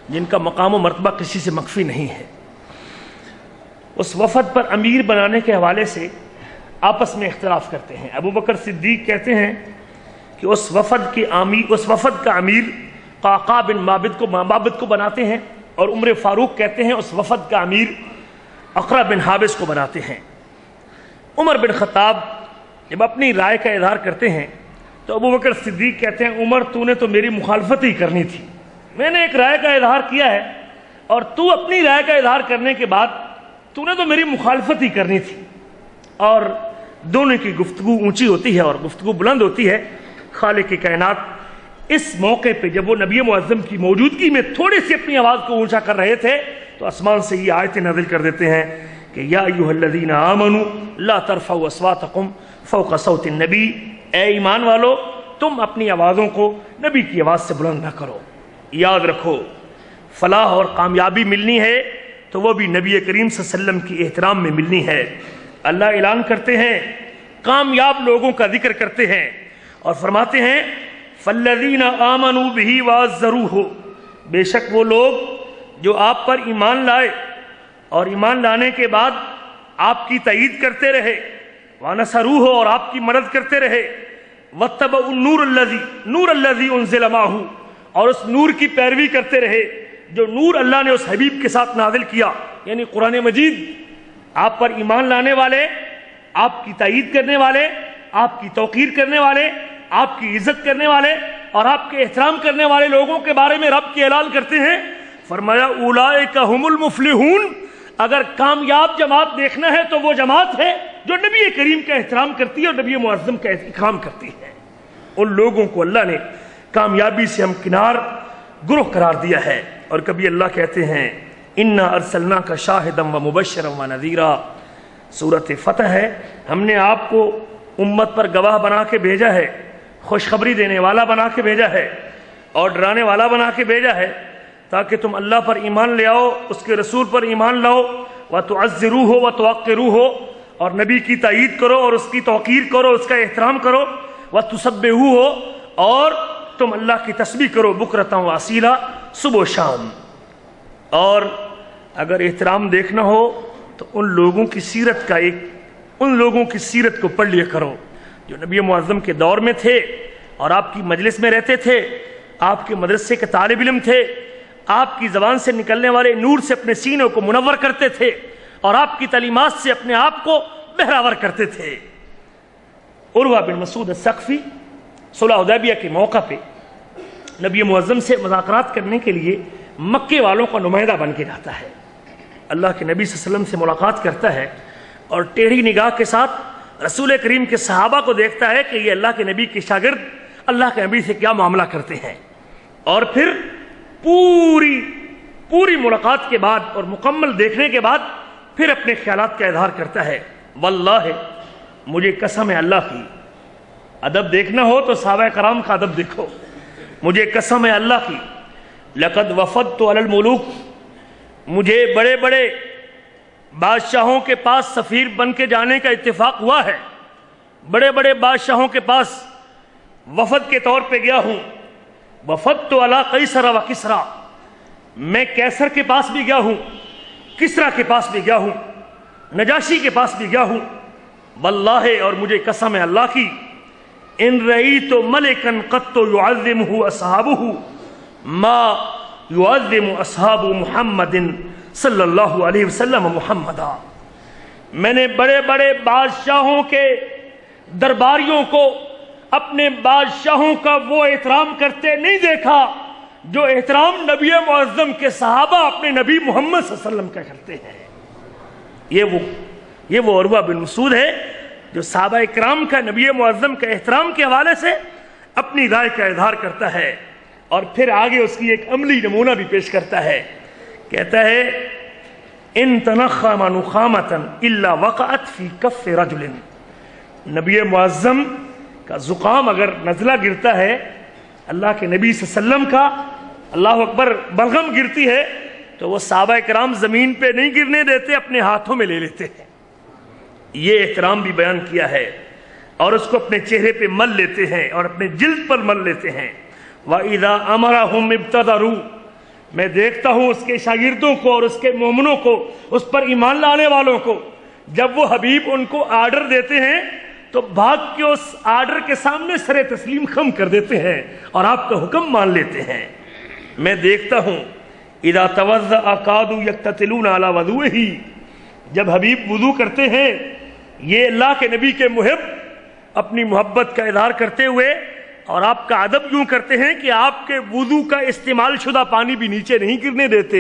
جن کا مقام و مرتبہ کسی سے مخفی نہیں ہے، اس وفد پر امیر بنانے کے حوالے سے آپس میں اختلاف کرتے ہیں۔ ابوبکر صدیق کہتے ہیں کہ اس وفد کا امیر قعقاع بن معبد کو بناتے ہیں، اور عمر فاروق کہتے ہیں اس وفد کا امیر اقرع بن حابس کو بناتے ہیں۔ عمر بن خطاب جب اپنی رائے کا اظہار کرتے ہیں تو ابوبکر صدیق کہتے ہیں عمر تو نے تو میری مخالفت ہی کرنی تھی، میں نے ایک رائے کا اظہار کیا ہے اور تو اپنی رائے کا اظہار کرنے کے بعد تو نے تو میری مخالفت ہی کرنی تھی۔ اور دونوں کی گفتگو اونچی ہوتی ہے اور گفتگو بلند ہوتی ہے۔ خالق کائنات اس موقع پہ جب وہ نبی معظم کی موجودگی میں تھوڑی سی اپنی آواز کو اونچا کر رہے تھے تو آسمان سے یہ آیتیں نازل کر دیتے ہیں کہ یا ایھا الذین آمنوا لا ترفعوا اصواتکم فوق صوت النبی، اے ایمان والو تم اپنی آوازوں کو نبی کی آواز سے بلند نہ کرو۔ یاد رکھو فلاح اور کامیابی ملنی ہے تو وہ بھی نبی کریم صلی اللہ علیہ وسلم کی احترام میں ملنی ہے۔ اللہ اعلان کرتے ہیں، کامیاب لوگوں کا ذکر کرتے ہیں اور فرماتے ہیں فالذین آمنوا بہ وعزروہ، بے شک وہ لوگ جو آپ پر ایمان لائے اور ایمان لانے کے بعد آپ کی تائید کرتے رہے، وَنَصَرُوهُ اور آپ کی مدد کرتے رہے، وَاتَّبَعُوا النُّورَ الَّذِي أُنزِلَ مَعَهُ اور اس نور کی پیروی کرتے رہے جو نور اللہ نے اس حبیب کے ساتھ نازل کیا، یعنی قرآن مجید۔ آپ پر ایمان لانے والے، آپ کی تائید کرنے والے، آپ کی توقیر کرنے والے، آپ کی عزت کرنے والے اور آپ کے احترام کرنے والے لوگوں کے بارے میں رب کی اعلان کرتے ہیں، فرمایا اولئک ھم المفلحون، اگر کامیاب جماعت دیکھنا ہے تو وہ جماعت ہے جو نبی کریم کا احترام کرتی ہے اور نبی معظم کا اکرام کرتی ہے، ان لوگوں کو اللہ نے کامیابی سے ہمکنار گروہ قرار دیا ہے۔ اور کبھی اللہ کہتے ہیں انا ارسلناک شاہدا و مبشرا و نذیرا، سورۃ فتح ہے، ہم نے آپ کو امت پر گواہ بنا کے بھیجا ہے، خوشخبری دینے والا بنا کے بھیجا ہے اور ڈرانے والا بنا کے بھیجا ہے، تاکہ تم اللہ پر ایمان لے آؤ، اس کے رسول پر ایمان لاؤ، وتعزروہ وتوقروہ، اور نبی کی تائید کرو اور اس کی توقیر کرو، اس کا احترام کرو، وتسبحوہ، اور تم اللہ کی تسبیح کرو بکرۃ و اصیلا، صبح و شام۔ اور اگر احترام دیکھنا ہو تو ان لوگوں کی سیرت کو پڑھ لیا کرو جو نبی معظم کے دور میں تھے اور آپ کی مجلس میں رہتے تھے، آپ کے مدرسے کے طالب علم تھے، آپ کی زبان سے نکلنے والے نور سے اپنے سینوں کو منور کرتے تھے اور آپ کی تعلیمات سے اپنے آپ کو بہراور کرتے تھے۔ عروہ بن مسعود الثقفی صلح حدیبیہ کے موقع پہ نبی معظم سے مذاکرات کرنے کے لیے مکے والوں کا نمائندہ بن کے جاتا ہے، اللہ کے نبی صلی اللہ علیہ وسلم سے ملاقات کرتا ہے اور ٹیڑھی نگاہ کے ساتھ رسول کریم کے صحابہ کو دیکھتا ہے کہ یہ اللہ کے نبی کے شاگرد اللہ کے نبی سے کیا معاملہ کرتے ہیں، اور پھر پوری ملاقات کے بعد اور مکمل دیکھنے کے بعد پھر اپنے خیالات کا اظہار کرتا ہے، واللہ مجھے قسم ہے اللہ کی، ادب دیکھنا ہو تو صحابہ کرام کا ادب دیکھو، مجھے قسم ہے اللہ کی، لقد وفدت علی الملوک، مجھے بڑے بڑے بادشاہوں کے پاس سفیر بن کے جانے کا اتفاق ہوا ہے، بڑے بڑے بادشاہوں کے پاس وفد کے طور پہ گیا ہوں، وفدت علی قیصر و کسریٰ، میں کیسر کے پاس بھی گیا ہوں، کسریٰ کے پاس بھی گیا ہوں، نجاشی کے پاس بھی گیا ہوں، واللہ اور مجھے قسم ہے اللہ کی، ان رأیت ملکا قط یعظمہ اصحابہ ما یعظم اصحاب محمد صلی اللہ علیہ وسلم محمدا، میں نے بڑے بڑے بادشاہوں کے درباریوں کو اپنے بادشاہوں کا وہ احترام کرتے نہیں دیکھا جو احترام نبی معظم کے صحابہ اپنے نبی محمد صلی اللہ علیہ وسلم کا کرتے ہیں۔ یہ وہ عروہ بن مسعود ہے جو صحابہ اکرام کا نبی معظم کے احترام کے حوالے سے اپنی رائے کا اظہار کرتا ہے، اور پھر آگے اس کی ایک عملی نمونہ بھی پیش کرتا ہے، کہتا ہے ان تنخم نخامۃ الا وقعت فی کف رجل، نبی معظم کا زکام اگر نزلہ گرتا ہے، اللہ کے نبی صلی اللہ علیہ وسلم کا اللہ اکبر بلغم گرتی ہے، تو وہ صحابہ کرام زمین پہ نہیں گرنے دیتے، اپنے ہاتھوں میں لے لیتے ہیں۔ یہ احترام بھی بیان کیا ہے، اور اس کو اپنے چہرے پہ مل لیتے ہیں اور اپنے جلد پر مل لیتے ہیں۔ وَإِذَا أَمَرَهُمْ ابْتَدَرُوا، میں دیکھتا ہوں اس کے شاگردوں کو اور اس کے مومنوں کو، اس پر ایمان لانے والوں کو، جب وہ حبیب ان کو آرڈر دیتے ہیں تو بھاگ کے اس آرڈر کے سامنے سر تسلیم خم کر دیتے ہیں اور آپ کا حکم مان لیتے ہیں۔ میں دیکھتا ہوں اذا توضأ كادوا يقتتلون على وضوئه، جب حبیب وضو کرتے ہیں، یہ اللہ کے نبی کے محب اپنی محبت کا اظہار کرتے ہوئے اور آپ کا ادب یوں کرتے ہیں کہ آپ کے وضو کا استعمال شدہ پانی بھی نیچے نہیں گرنے دیتے،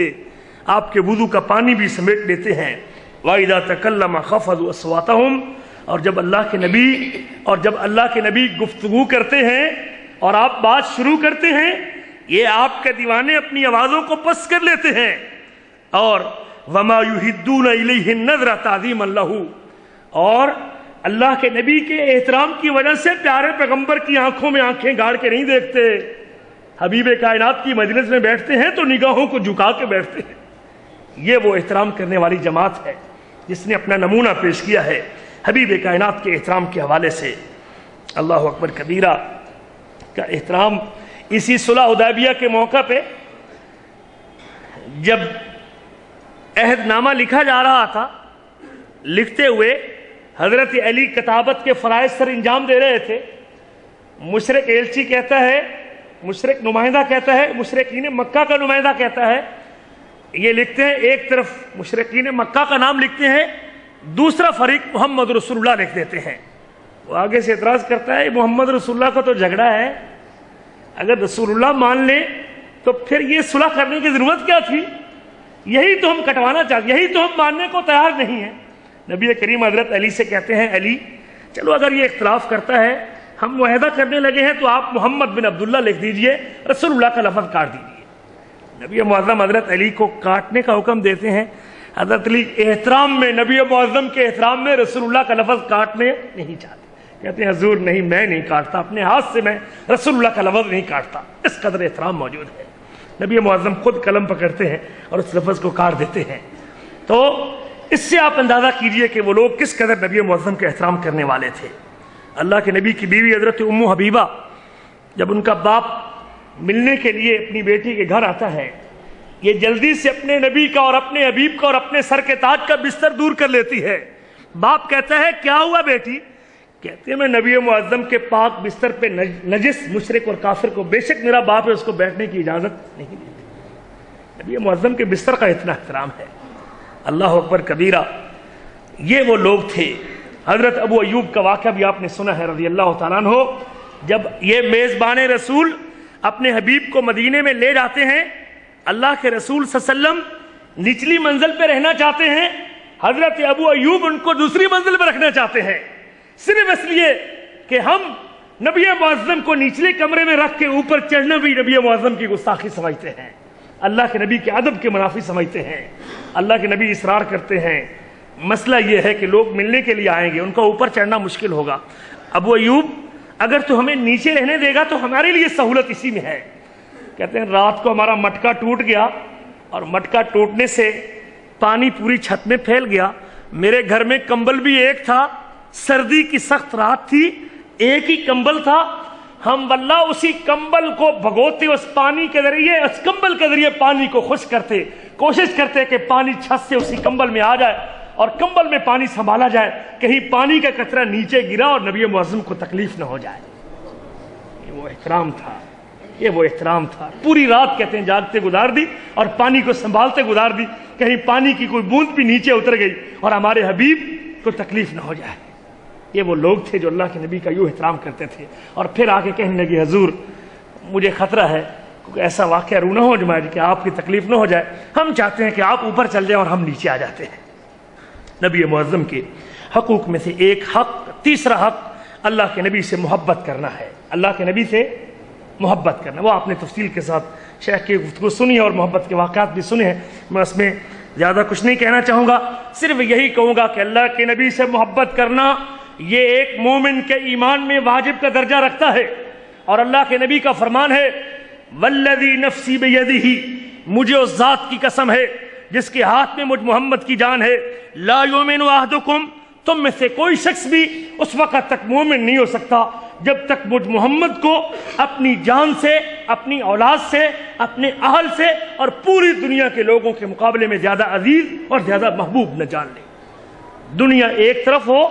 آپ کے وضو کا پانی بھی سمیٹ لیتے ہیں۔ وَإِذَا تَكَلَّمَ خَفَضُوا أَصْوَاتَهُمْ، اور جب اللہ کے نبی گفتگو کرتے ہیں اور آپ بات شروع کرتے ہیں، یہ آپ کے دیوانے اپنی آوازوں کو پس کر لیتے ہیں۔ اور وَمَا يُحِدُّونَ إِلَيْهِ النَّظْرَ تَعْظِيمًا لَهُ، اور اللہ کے نبی کے احترام کی وجہ سے پیارے پیغمبر کی آنکھوں میں آنکھیں گاڑ کے نہیں دیکھتے، حبیب کائنات کی مجلس میں بیٹھتے ہیں تو نگاہوں کو جھکا کے بیٹھتے ہیں۔ یہ وہ احترام کرنے والی جماعت ہے جس نے اپنا نمونہ پیش کیا ہے حبیب کائنات کے احترام کے حوالے سے۔ اللہ اکبر کبیرہ کا احترام اسی صلح حدیبیہ کے موقع پہ جب عہد نامہ لکھا جا رہا تھا، لکھتے ہوئے حضرت علی کتابت کے فرائض سر انجام دے رہے تھے، مشرق ایلچی کہتا ہے، مشرق نمائندہ کہتا ہے، مشرقین مکہ کا نمائندہ کہتا ہے، یہ لکھتے ہیں ایک طرف مشرقین مکہ کا نام لکھتے ہیں، دوسرا فریق محمد رسول اللہ لکھ دیتے ہیں۔ وہ آگے سے اعتراض کرتا ہے محمد رسول اللہ کا تو جھگڑا ہے، اگر رسول اللہ مان لیں تو پھر یہ صلح کرنے کی ضرورت کیا تھی؟ یہی تو ہم کٹوانا چاہتے، یہی تو ہم ماننے کو تیار نہیں ہیں۔ نبی کریم حضرت علی سے کہتے ہیں علی چلو اگر یہ اختلاف کرتا ہے ہم معاہدہ کرنے لگے ہیں تو آپ محمد بن عبداللہ لکھ دیجئے، رسول اللہ کا لفظ کاٹ دیجئے۔ نبی معظم حضرت علی کو کاٹنے کا حکم دیتے ہیں۔ حضرت علی احترام میں، نبی معظم کے احترام میں رسول اللہ کا لفظ کاٹنے نہیں چاہتے، کہتے ہیں حضور نہیں میں نہیں کاٹتا، اپنے ہاتھ سے میں رسول اللہ کا لفظ نہیں کاٹتا۔ اس قدر احترام موجود ہے، نبی معظم خود قلم پکڑتے ہیں اور اس لفظ کو کاٹ دیتے ہیں۔ تو اس سے آپ اندازہ کیجئے کہ وہ لوگ کس قدر نبی معظم کا احترام کرنے والے تھے۔ اللہ کے نبی کی بیوی حضرت ام حبیبہ جب ان کا باپ ملنے کے لیے اپنی بیٹی کے گھر آتا ہے، یہ جلدی سے اپنے نبی کا اور اپنے حبیب کا اور اپنے سر کے تاج کا بستر دور کر لیتی ہے۔ باپ کہتا ہے کیا ہوا بیٹی؟ کہتے ہیں میں نبی معظم کے پاک بستر پہ نجس مشرک اور کافر کو، بے شک میرا باپ ہے، اس کو بیٹھنے کی اجازت نہیں دیتی۔ نبی معظم کے بستر کا اتنا احترام ہے، اللہ اکبر کبیرہ۔ یہ وہ لوگ تھے۔ حضرت ابو ایوب کا واقعہ بھی آپ نے سنا ہے رضی اللہ تعالیٰ عنہ، جب یہ میزبان رسول اپنے حبیب کو مدینے میں لے جاتے ہیں، اللہ کے رسول صلی اللہ علیہ وسلم نچلی منزل پہ رہنا چاہتے ہیں، حضرت ابو ایوب ان کو دوسری منزل پہ رکھنا چاہتے ہیں، صرف اس لیے کہ ہم نبی معظم کو نچلے کمرے میں رکھ کے اوپر چڑھنا بھی نبی معظم کی گستاخی سمجھتے ہیں، اللہ کے نبی کے ادب کے منافی سمجھتے ہیں۔ اللہ کے نبی اصرار کرتے ہیں، مسئلہ یہ ہے کہ لوگ ملنے کے لیے آئیں گے، ان کا اوپر چڑھنا مشکل ہوگا، ابو ایوب اگر تو ہمیں نیچے رہنے دے گا تو ہمارے لیے سہولت اسی میں ہے۔ کہتے ہیں رات کو ہمارا مٹکا ٹوٹ گیا اور مٹکا ٹوٹنے سے پانی پوری چھت میں پھیل گیا، میرے گھر میں کمبل بھی ایک تھا، سردی کی سخت رات تھی، ایک ہی کمبل تھا، ہم واللہ اسی کمبل کو بھگوتے، اس پانی کے ذریعے، اس کمبل کے ذریعے پانی کو خشک کرتے، کوشش کرتے کہ پانی چھت سے اسی کمبل میں آ جائے اور کمبل میں پانی سنبھالا جائے، کہیں پانی کا قطرہ نیچے گرا اور نبی معظم کو تکلیف نہ ہو جائے۔ یہ وہ احترام تھا، یہ وہ احترام تھا۔ پوری رات کہتے ہیں جاگتے گزار دی اور پانی کو سنبھالتے گزار دی، کہیں پانی کی کوئی بوند بھی نیچے اتر گئی اور ہمارے حبیب کو تکلیف نہ ہو جائے۔ یہ وہ لوگ تھے جو اللہ کے نبی کا یوں احترام کرتے تھے، اور پھر آ کے کہنے لگے حضور مجھے خطرہ ہے کیونکہ ایسا واقعہ رو نہ ہو جائے کہ آپ کی تکلیف نہ ہو جائے، ہم چاہتے ہیں کہ آپ اوپر چل جائیں اور ہم نیچے آ جاتے ہیں۔ نبی معظم کے حقوق میں سے ایک حق، تیسرا حق اللہ کے نبی سے محبت کرنا ہے، اللہ کے نبی سے محبت کرنا۔ وہ آپ نے تفصیل کے ساتھ شیخ کی گفتگو سنی اور محبت کے واقعات بھی سنے ہیں، میں اس میں زیادہ کچھ نہیں کہنا چاہوں گا، صرف یہی کہوں گا کہ اللہ کے نبی سے محبت کرنا یہ ایک مومن کے ایمان میں واجب کا درجہ رکھتا ہے، اور اللہ کے نبی کا فرمان ہے والذی نفسی بیدہ، مجھے اس ذات کی قسم ہے جس کے ہاتھ میں مجھ محمد کی جان ہے، لا یؤمن احدکم، تم میں سے کوئی شخص بھی اس وقت تک مومن نہیں ہو سکتا جب تک مجھ محمد کو اپنی جان سے، اپنی اولاد سے، اپنے اہل سے اور پوری دنیا کے لوگوں کے مقابلے میں زیادہ عزیز اور زیادہ محبوب نہ جان لے۔ دنیا ایک طرف ہو،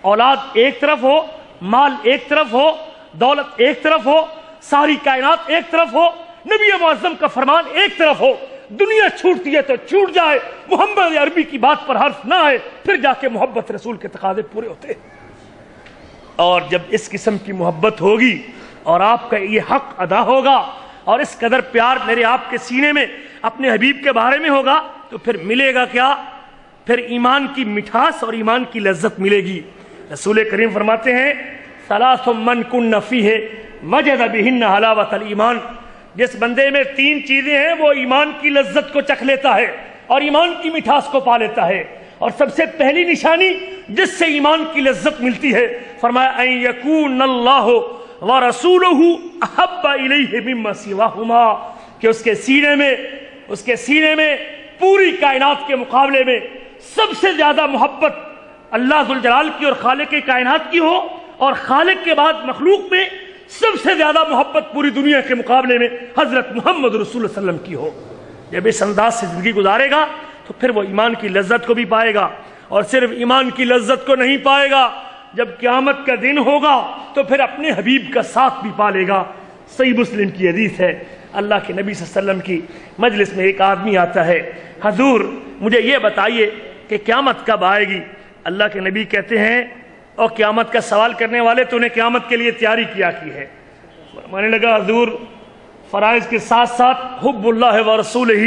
اولاد ایک طرف ہو، مال ایک طرف ہو، دولت ایک طرف ہو، ساری کائنات ایک طرف ہو، نبی معظم کا فرمان ایک طرف ہو، دنیا چھوٹتی ہے تو چھوٹ جائے، محمد عربی کی بات پر حرف نہ آئے، پھر جا کے محبت رسول کے تقاضے پورے ہوتے ہیں۔ اور جب اس قسم کی محبت ہوگی اور آپ کا یہ حق ادا ہوگا اور اس قدر پیار میرے آپ کے سینے میں اپنے حبیب کے بارے میں ہوگا تو پھر ملے گا کیا؟ پھر ایمان کی مٹھاس اور ایمان کی لذت ملے گی۔ رسول کریم فرماتے ہیں ثلاث من کن فیہ وجد بہن حلاوۃ الایمان، جس بندے میں تین چیزیں ہیں وہ ایمان کی لذت کو چکھ لیتا ہے اور ایمان کی مٹھاس کو پا لیتا ہے، اور سب سے پہلی نشانی جس سے ایمان کی لذت ملتی ہے، فرمایا ان یکون اللہ ورسولہ احب الیہ مما سواہما، کہ اس کے سینے میں پوری کائنات کے مقابلے میں سب سے زیادہ محبت اللہ ذوالجلال کی اور خالق کائنات کی ہو، اور خالق کے بعد مخلوق میں سب سے زیادہ محبت پوری دنیا کے مقابلے میں حضرت محمد رسول اللہ صلی اللہ علیہ وسلم کی ہو۔ جب اس انداز سے زندگی گزارے گا تو پھر وہ ایمان کی لذت کو بھی پائے گا، اور صرف ایمان کی لذت کو نہیں پائے گا، جب قیامت کا دن ہوگا تو پھر اپنے حبیب کا ساتھ بھی پا لے گا۔ صحیح مسلم کی حدیث ہے، اللہ کے نبی صلی اللہ علیہ وسلم کی مجلس میں ایک آدمی آتا ہے، حضور مجھے یہ بتائیے کہ قیامت کب آئے گی؟ اللہ کے نبی کہتے ہیں اور قیامت کا سوال کرنے والے تو نے قیامت کے لیے تیاری کیا کی ہے؟ فرمانے لگا حضور فرائض کے ساتھ ساتھ حب اللہ و رسولہ،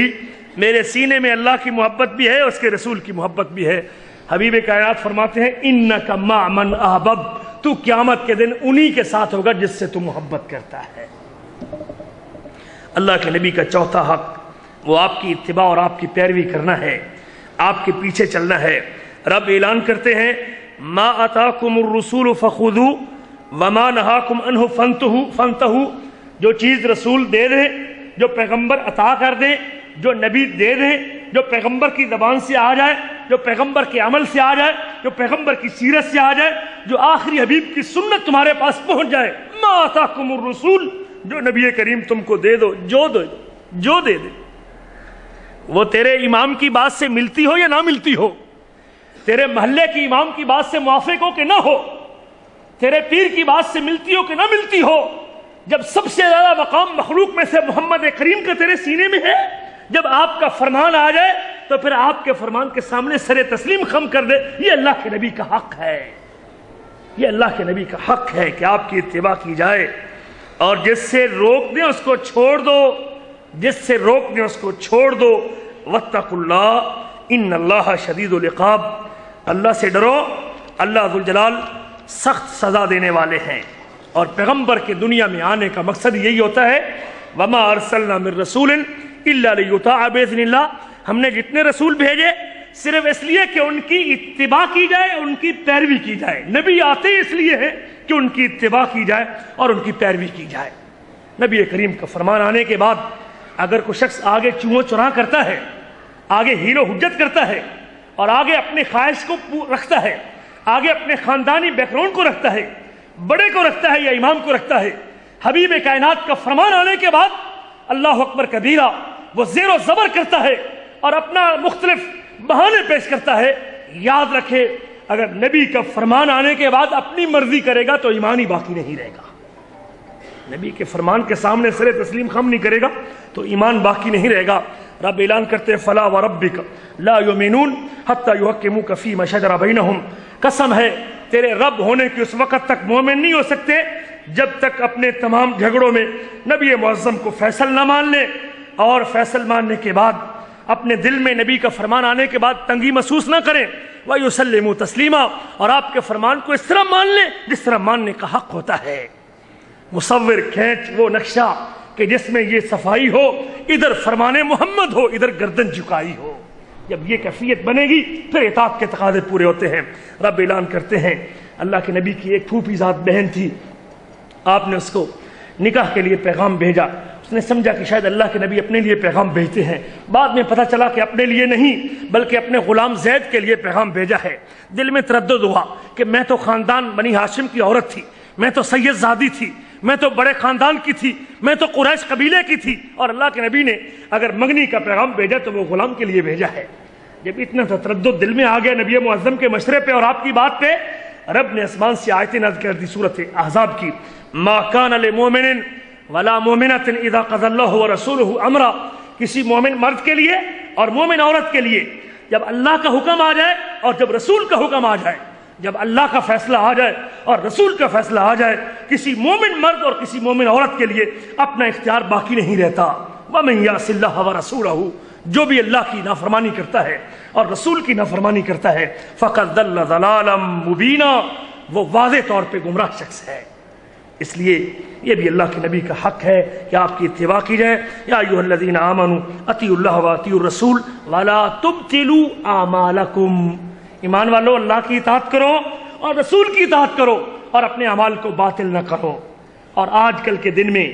میرے سینے میں اللہ کی محبت بھی ہے، اس کے رسول کی محبت بھی ہے۔ حبیب کائنات فرماتے ہیں انک مع من احبب، تو قیامت کے دن انہی کے ساتھ ہوگا جس سے تو محبت کرتا ہے۔ اللہ کے نبی کا چوتھا حق وہ آپ کی اتباع اور آپ کی پیروی کرنا ہے، آپ کے پیچھے چلنا ہے۔ رب اعلان کرتے ہیں ما اتاکم الرسول فخذوا وما نہاکم عنہ فانتہوا، جو چیز رسول دے دیں، جو پیغمبر عطا کر دیں، جو نبی دے دیں، جو پیغمبر کی زبان سے آ جائے، جو پیغمبر کے عمل سے آ جائے، جو پیغمبر کی سیرت سے آ جائے، جو آخری حبیب کی سنت تمہارے پاس پہنچ جائے، ما اتاکم الرسول، جو نبی کریم تم کو دے دو، جو دے دے، وہ تیرے امام کی بات سے ملتی ہو یا نہ ملتی ہو، تیرے محلے کی امام کی بات سے موافق ہو کہ نہ ہو، تیرے پیر کی بات سے ملتی ہو کہ نہ ملتی ہو، جب سب سے زیادہ مقام مخلوق میں سے محمد کریم کا تیرے سینے میں ہے، جب آپ کا فرمان آ جائے تو پھر آپ کے فرمان کے سامنے سر تسلیم خم کر دے۔ یہ اللہ کے نبی کا حق ہے، یہ اللہ کے نبی کا حق ہے کہ آپ کی اتباع کی جائے، اور جس سے روک دیں اس کو چھوڑ دو، جس سے روک دیں اس کو چھوڑ دو۔ واتقوا اللہ ان اللہ شدید العقاب، اللہ سے ڈرو، اللہ ذوالجلال سخت سزا دینے والے ہیں۔ اور پیغمبر کے دنیا میں آنے کا مقصد یہی ہوتا ہے وما ارسلنا من رسول الا لیطاع باذن اللہ، ہم نے جتنے رسول بھیجے صرف اس لیے کہ ان کی اتباع کی جائے، ان کی پیروی کی جائے۔ نبی آتے اس لیے ہیں کہ ان کی اتباع کی جائے اور ان کی پیروی کی جائے۔ نبی کریم کا فرمان آنے کے بعد اگر کوئی شخص آگے چوں چرا کرتا ہے، آگے حیل و حجت کرتا ہے، اور آگے اپنے خواہش کو رکھتا ہے، آگے اپنے خاندانی بیک گراؤنڈ کو رکھتا ہے، بڑے کو رکھتا ہے یا امام کو رکھتا ہے، حبیب کائنات کا فرمان آنے کے بعد اللہ اکبر کبیرہ وہ زیر و زبر کرتا ہے اور اپنا مختلف بہانے پیش کرتا ہے، یاد رکھے اگر نبی کا فرمان آنے کے بعد اپنی مرضی کرے گا تو ایمان ہی باقی نہیں رہے گا۔ نبی کے فرمان کے سامنے سر تسلیم خم نہیں کرے گا تو ایمان باقی نہیں رہے گا۔ رب اعلان کرتے فلا وربک لا یؤمنون حتی یحکموک فیما شجر بینہم، قسم ہے تیرے رب ہونے کی اس وقت تک مومن نہیں ہو سکتے جب تک اپنے تمام جھگڑوں میں نبی معظم کو فیصل نہ مان لیں، اور فیصل ماننے کے بعد اپنے دل میں نبی کا فرمان آنے کے بعد تنگی محسوس نہ کریں، وَيُسَلِّمُوا تسلیما، اور آپ کے فرمان کو اس طرح مان لیں جس طرح ماننے کا حق ہوتا ہے۔ مصور کھینچ وہ نقشہ کہ جس میں یہ صفائی ہو، ادھر فرمان محمد ہو، ادھر گردن جھکائی ہو۔ جب یہ کیفیت بنے گی پھر اطاعت کے تقاضے پورے ہوتے ہیں۔ رب اعلان کرتے ہیں اللہ کے نبی کی ایک پھوپھی ذات بہن تھی، آپ نے اس کو نکاح کے لیے پیغام بھیجا، اس نے سمجھا کہ شاید اللہ کے نبی اپنے لیے پیغام بھیجتے ہیں، بعد میں پتہ چلا کہ اپنے لیے نہیں بلکہ اپنے غلام زید کے لیے پیغام بھیجا ہے۔ دل میں تردد ہوا کہ میں تو خاندان بنی ہاشم کی عورت تھی، میں تو سید زادی تھی، میں تو بڑے خاندان کی تھی، میں تو قریش قبیلے کی تھی، اور اللہ کے نبی نے اگر منگنی کا پیغام بھیجا تو وہ غلام کے لیے بھیجا ہے۔ جب اتنا تردد دل میں آ گیا نبی معظم کے مشورے پہ اور آپ کی بات پہ، رب نے آسمان سے آیتیں نازل کر دی سورۃ احزاب کی، ما کان لمؤمن ولا مؤمنۃ اذا قضى الله ورسوله امرا، کسی مومن مرد کے لیے اور مومن عورت کے لیے جب اللہ کا حکم آ جائے اور جب رسول کا حکم آ جائے، جب اللہ کا فیصلہ آ جائے اور رسول کا فیصلہ آ جائے، کسی مومن مرد اور کسی مومن عورت کے لیے اپنا اختیار باقی نہیں رہتا۔ وَمَن يَعْصِ اللَّهَ وَرَسُولَهُ، جو بھی اللہ کی نافرمانی کرتا ہے اور رسول کی نافرمانی کرتا ہے، فَقَدْ ضَلَّ ضَلَالًا مُبِينًا، وہ واضح طور پہ گمراہ شخص ہے۔ اس لیے یہ بھی اللہ کے نبی کا حق ہے کہ آپ کی اتباع کی جائے۔ یا ایھا الذین آمنوا اطیعوا اللہ واطیعوا الرسول ولا تبطلوا اعمالکم، ایمان والو اللہ کی اطاعت کرو اور رسول کی اطاعت کرو اور اپنے اعمال کو باطل نہ کرو۔ اور آج کل کے دن میں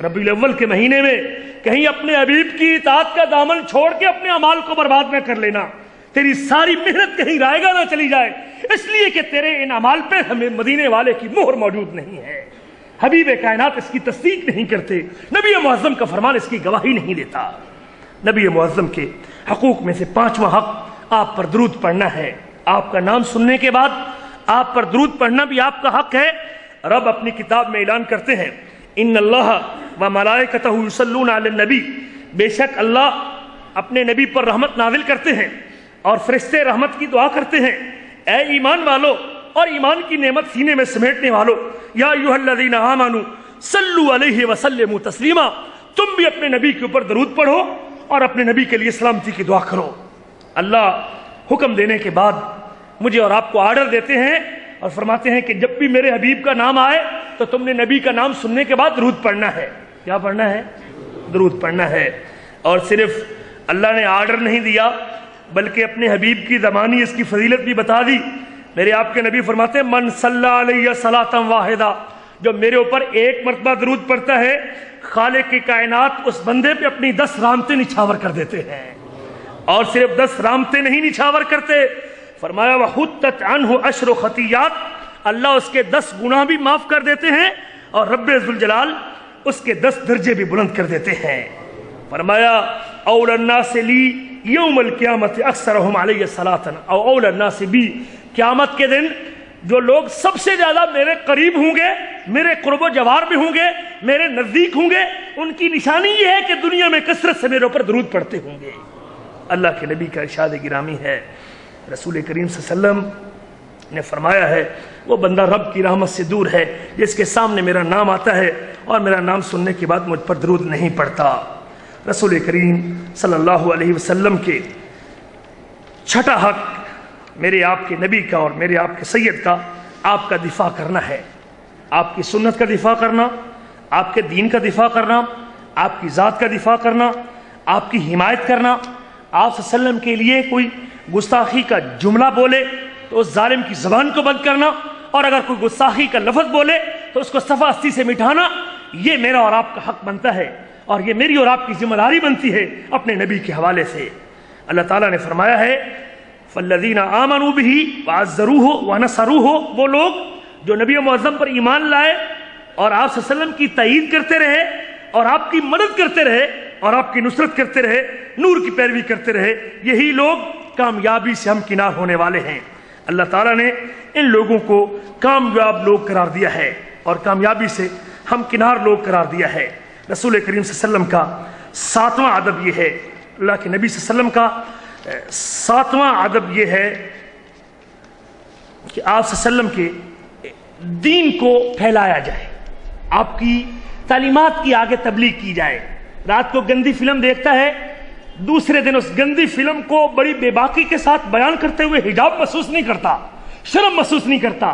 ربیع الاول کے مہینے میں کہیں اپنے حبیب کی اطاعت کا دامن چھوڑ کے اپنے اعمال کو برباد نہ کر لینا، تیری ساری محنت کہیں رائے گا نہ چلی جائے، اس لیے کہ تیرے ان اعمال پہ ہمیں مدینے والے کی مہر موجود نہیں ہے، حبیب کائنات اس کی تصدیق نہیں کرتے، نبی معظم کا فرمان اس کی گواہی نہیں دیتا۔ نبی معظم کے حقوق میں سے 5واں حق آپ پر درود پڑھنا ہے۔ آپ کا نام سننے کے بعد آپ پر درود پڑھنا بھی آپ کا حق ہے۔ رب اپنی کتاب میں اعلان کرتے ہیں ان اللہ و ملائکتہ یصلون علی النبی، بے شک اللہ اپنے نبی پر رحمت نازل کرتے ہیں اور فرشتے رحمت کی دعا کرتے ہیں۔ اے ایمان والو اور ایمان کی نعمت سینے میں سمیٹنے والو، یا ایھا الذین آمنوا صلوا علیہ وسلموا تسلیما، تم بھی اپنے نبی کے اوپر درود پڑھو اور اپنے نبی کے لیے سلامتی کی دعا کرو۔ اللہ حکم دینے کے بعد مجھے اور آپ کو آرڈر دیتے ہیں اور فرماتے ہیں کہ جب بھی میرے حبیب کا نام آئے تو تم نے نبی کا نام سننے کے بعد درود پڑھنا ہے. کیا پڑھنا ہے؟ درود پڑھنا ہے. اور صرف اللہ نے آرڈر نہیں دیا بلکہ اپنے حبیب کی زمانی اس کی فضیلت بھی بتا دی. میرے آپ کے نبی فرماتے ہیں من صلی علیہ صلاۃ واحدہ، جو میرے اوپر ایک مرتبہ درود پڑھتا ہے خالق کی کائنات اس بندے پہ اپنی 10 رحمتیں نچھاور کر دیتے ہیں. اور صرف 10 رحمتیں نہیں نچھاور کرتے، فرمایا وحطت عنہ عشر خطیات، اللہ اس کے 10 گناہ بھی معاف کر دیتے ہیں اور رب ذوالجلال اس کے 10 درجے بھی بلند کر دیتے ہیں. فرمایا اول الناس لی یوم القیامت اکثرہم علیہ صلاۃ او اول الناس بی، قیامت کے دن جو لوگ سب سے زیادہ میرے قریب ہوں گے، میرے قرب و جوار بھی ہوں گے، میرے نزدیک ہوں گے، ان کی نشانی یہ ہے کہ دنیا میں کثرت سے میرے اوپر درود پڑھتے ہوں گے. اللہ کے نبی کا ارشاد گرامی ہے، رسول کریم صلی اللہ علیہ وسلم نے فرمایا ہے وہ بندہ رب کی رحمت سے دور ہے جس کے سامنے میرا نام آتا ہے اور میرا نام سننے کے بعد مجھ پر درود نہیں پڑتا. رسول کریم صلی اللہ علیہ وسلم کے چھٹا حق میرے آپ کے نبی کا اور میرے آپ کے سید کا آپ کا دفاع کرنا ہے. آپ کی سنت کا دفاع کرنا، آپ کے دین کا دفاع کرنا، آپ کی ذات کا دفاع کرنا، آپ کی حمایت کرنا. آپ صلی اللہ علیہ وسلم کے لیے کوئی گستاخی کا جملہ بولے تو اس ظالم کی زبان کو بند کرنا، اور اگر کوئی گستاخی کا لفظ بولے تو اس کو صفحہ ہستی سے مٹھانا. یہ میرا اور آپ کا حق بنتا ہے اور یہ میری اور آپ کی ذمہ داری بنتی ہے اپنے نبی کے حوالے سے. اللہ تعالیٰ نے فرمایا ہے فالذین آمنوا بہ وعزروہ ونصروہ، وہ لوگ جو نبی معظم پر ایمان لائے اور آپ صلی اللہ علیہ وسلم کی تائید کرتے رہے اور آپ کی مدد کرتے رہے اور آپ کی نصرت کرتے رہے، نور کی پیروی کرتے رہے، یہی لوگ کامیابی سے ہمکنار ہونے والے ہیں. اللہ تعالیٰ نے ان لوگوں کو کامیاب لوگ قرار دیا ہے اور کامیابی سے ہمکنار لوگ قرار دیا ہے. رسول کریم صلی اللہ علیہ وسلم کا 7واں ادب یہ ہے، اللہ کے نبی صلی اللہ علیہ وسلم کا 7واں ادب یہ ہے کہ آپ صلی اللہ علیہ وسلم کے دین کو پھیلایا جائے، آپ کی تعلیمات کی آگے تبلیغ کی جائے. رات کو گندی فلم دیکھتا ہے، دوسرے دن اس گندی فلم کو بڑی بے باکی کے ساتھ بیان کرتے ہوئے حجاب محسوس نہیں کرتا، شرم محسوس نہیں کرتا،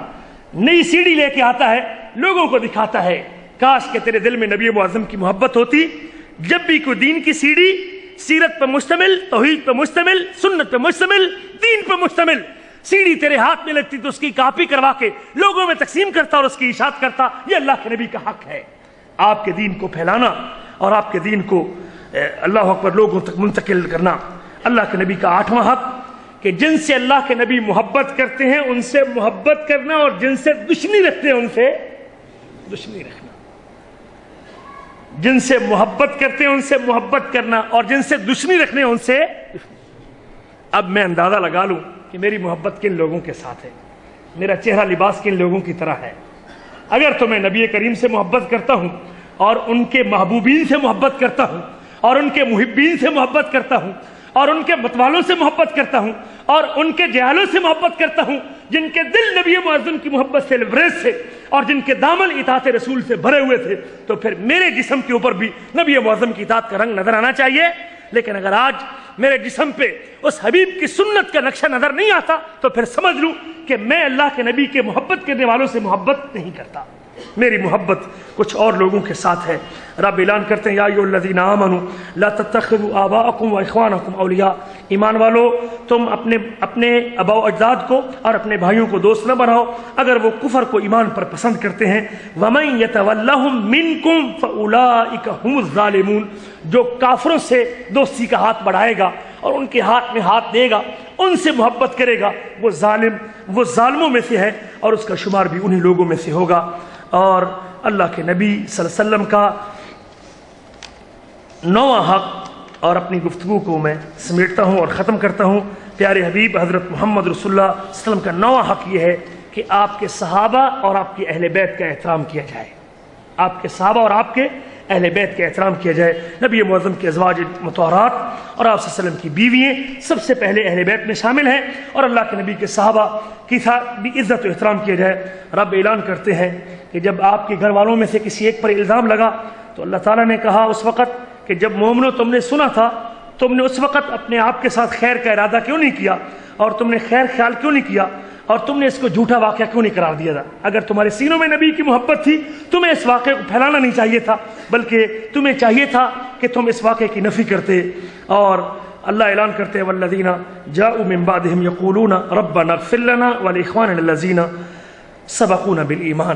نئی سی ڈی لے کے آتا ہے، لوگوں کو دکھاتا ہے. کاش کہ تیرے دل میں نبی معظم کی محبت ہوتی. جب بھی کوئی دین کی سی ڈی سیرت پہ مشتمل، توحید پہ مشتمل، سنت پہ مشتمل، دین پہ مشتمل سی ڈی تیرے ہاتھ میں لگتی تو اس کی کاپی کروا کے لوگوں میں تقسیم کرتا اور اس کی اشاعت کرتا. یہ اللہ کے نبی کا حق ہے، آپ کے دین کو پھیلانا اور آپ کے دین کو اللہ اکبر لوگوں تک منتقل کرنا. اللہ کے نبی کا 8واں حق کہ جن سے اللہ کے نبی محبت کرتے ہیں ان سے محبت کرنا اور جن سے دشمنی رکھتے ہیں ان سے دشمنی رکھنا. جن سے محبت کرتے ہیں ان سے محبت کرنا اور جن سے دشمنی رکھنے ہیں ان سے دشمنی. اب میں اندازہ لگا لوں کہ میری محبت کن لوگوں کے ساتھ ہے، میرا چہرہ لباس کن لوگوں کی طرح ہے. اگر تو میں نبی کریم سے محبت کرتا ہوں اور ان کے محبوبین سے محبت کرتا ہوں اور ان کے محبین سے محبت کرتا ہوں اور ان کے متوالوں سے محبت کرتا ہوں اور ان کے جہالوں سے محبت کرتا ہوں جن کے دل نبی معظم کی محبت سے لبریز تھے اور جن کے دامن اطاعت رسول سے بھرے ہوئے تھے، تو پھر میرے جسم کے اوپر بھی نبی معظم کی اطاعت کا رنگ نظر آنا چاہیے. لیکن اگر آج میرے جسم پہ اس حبیب کی سنت کا نقشہ نظر نہیں آتا تو پھر سمجھ لوں کہ میں اللہ کے نبی کے محبت کرنے والوں سے محبت نہیں کرتا، میری محبت کچھ اور لوگوں کے ساتھ ہے. رب اعلان کرتے ہیں یا ایھا الذین آمنوا لا تتخذوا آباءکم واخوانکم اولیاء، ایمان والو تم اپنے آباء و اجداد کو اور اپنے بھائیوں کو دوست نہ بناؤ اگر وہ کفر کو ایمان پر پسند کرتے ہیں. ومن یتولہم منکم فاولئک هم الظالمون، جو کافروں سے دوستی کا ہاتھ بڑھائے گا اور ان کے ہاتھ میں ہاتھ دے گا، ان سے محبت کرے گا، وہ ظالموں میں سے ہے اور اس کا شمار بھی انہی لوگوں میں سے ہوگا. اور اللہ کے نبی صلی اللہ علیہ وسلم کا 9واں حق، اور اپنی گفتگو کو میں سمیٹتا ہوں اور ختم کرتا ہوں. پیارے حبیب حضرت محمد رسول اللہ صلی اللہ علیہ وسلم کا 9واں حق یہ ہے کہ آپ کے صحابہ اور آپ کے اہل بیت کا احترام کیا جائے. آپ کے صحابہ اور آپ کے اہل بیت کا احترام کیا جائے. نبی معظم کے ازواج مطہرات اور آپ صلی اللہ علیہ وسلم کی بیوییں سب سے پہلے اہل بیت میں شامل ہیں اور اللہ کے نبی کے صحابہ کی بھی عزت و احترام کیا جائے. رب اعلان کرتے ہیں کہ جب آپ کے گھر والوں میں سے کسی ایک پر الزام لگا تو اللہ تعالیٰ نے کہا اس وقت کہ جب مومنو تم نے سنا تھا تم نے اس وقت اپنے آپ کے ساتھ خیر کا ارادہ کیوں نہیں کیا، اور تم نے خیر خیال کیوں نہیں کیا، اور تم نے اس کو جھوٹا واقعہ کیوں نہیں قرار دیا تھا؟ اگر تمہارے سینوں میں نبی کی محبت تھی تمہیں اس واقعے کو پھیلانا نہیں چاہیے تھا، بلکہ تمہیں چاہیے تھا کہ تم اس واقعے کی نفی کرتے۔ اور اللہ اعلان کرتے ہیں والذین جاءوا من بعدهم یقولون ربنا اغفر لنا ولاخواننا الذین سبقونا بالایمان۔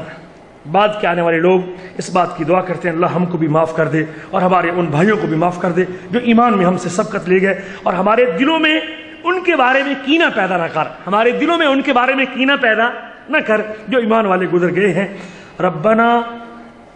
بعد کے آنے والے لوگ اس بات کی دعا کرتے ہیں اللہ ہم کو بھی معاف کر دے اور ہمارے ان بھائیوں کو بھی معاف کر دے جو ایمان میں ہم سے سبقت لے گئے، اور ہمارے دلوں میں ان کے بارے میں کینہ پیدا نہ کر، ہمارے دلوں میں ان کے بارے میں کینہ پیدا نہ کر جو ایمان والے گزر گئے ہیں۔ ربنا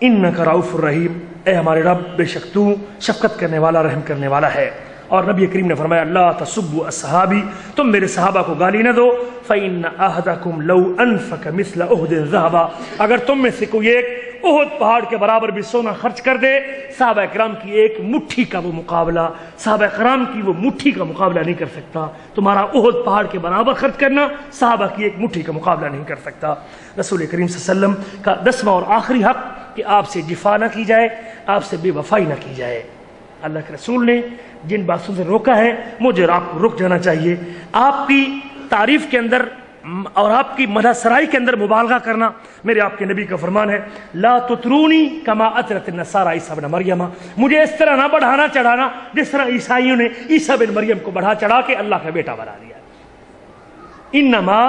انک رؤوف الرحیم، اے ہمارے رب بے شک تو شفقت کرنے والا رحم کرنے والا ہے۔ اور نبی کریم نے فرمایا لا تسبوا اصحابی، تم میرے صحابہ کو گالی نہ دو، فإن أحدكم لو أنفق مثل أحد ذهبا، اگر تم میں سے کوئی ایک احد پہاڑ کے برابر بھی سونا خرچ کر دے، صحابہ کرام کی ایک مٹھی کا وہ مقابلہ، صحابہ کرام کی وہ مٹھی کا مقابلہ نہیں کر سکتا۔ تمہارا احد پہاڑ کے برابر خرچ کرنا صحابہ کی ایک مٹھی کا مقابلہ نہیں کر سکتا۔ رسول کریم صلی اللہ علیہ وسلم کا 10واں اور آخری حق کہ آپ سے جفا نہ کی جائے، آپ سے بے وفائی نہ کی جائے۔ اللہ کے رسول نے جن باتوں سے روکا ہے مجھے اور آپ کو رک جانا چاہیے۔ آپ کی تعریف کے اندر اور آپ کی مدح سرائی کے اندر مبالغہ کرنا، میرے آپ کے نبی کا فرمان ہے لا تطرونی کما اطرت النصارى عیسیٰ بن مریم، مجھے اس طرح نہ بڑھانا چڑھانا جس طرح عیسائیوں نے عیسیٰ بن مریم کو بڑھا چڑھا کے اللہ کا بیٹا بنا دیا۔ انما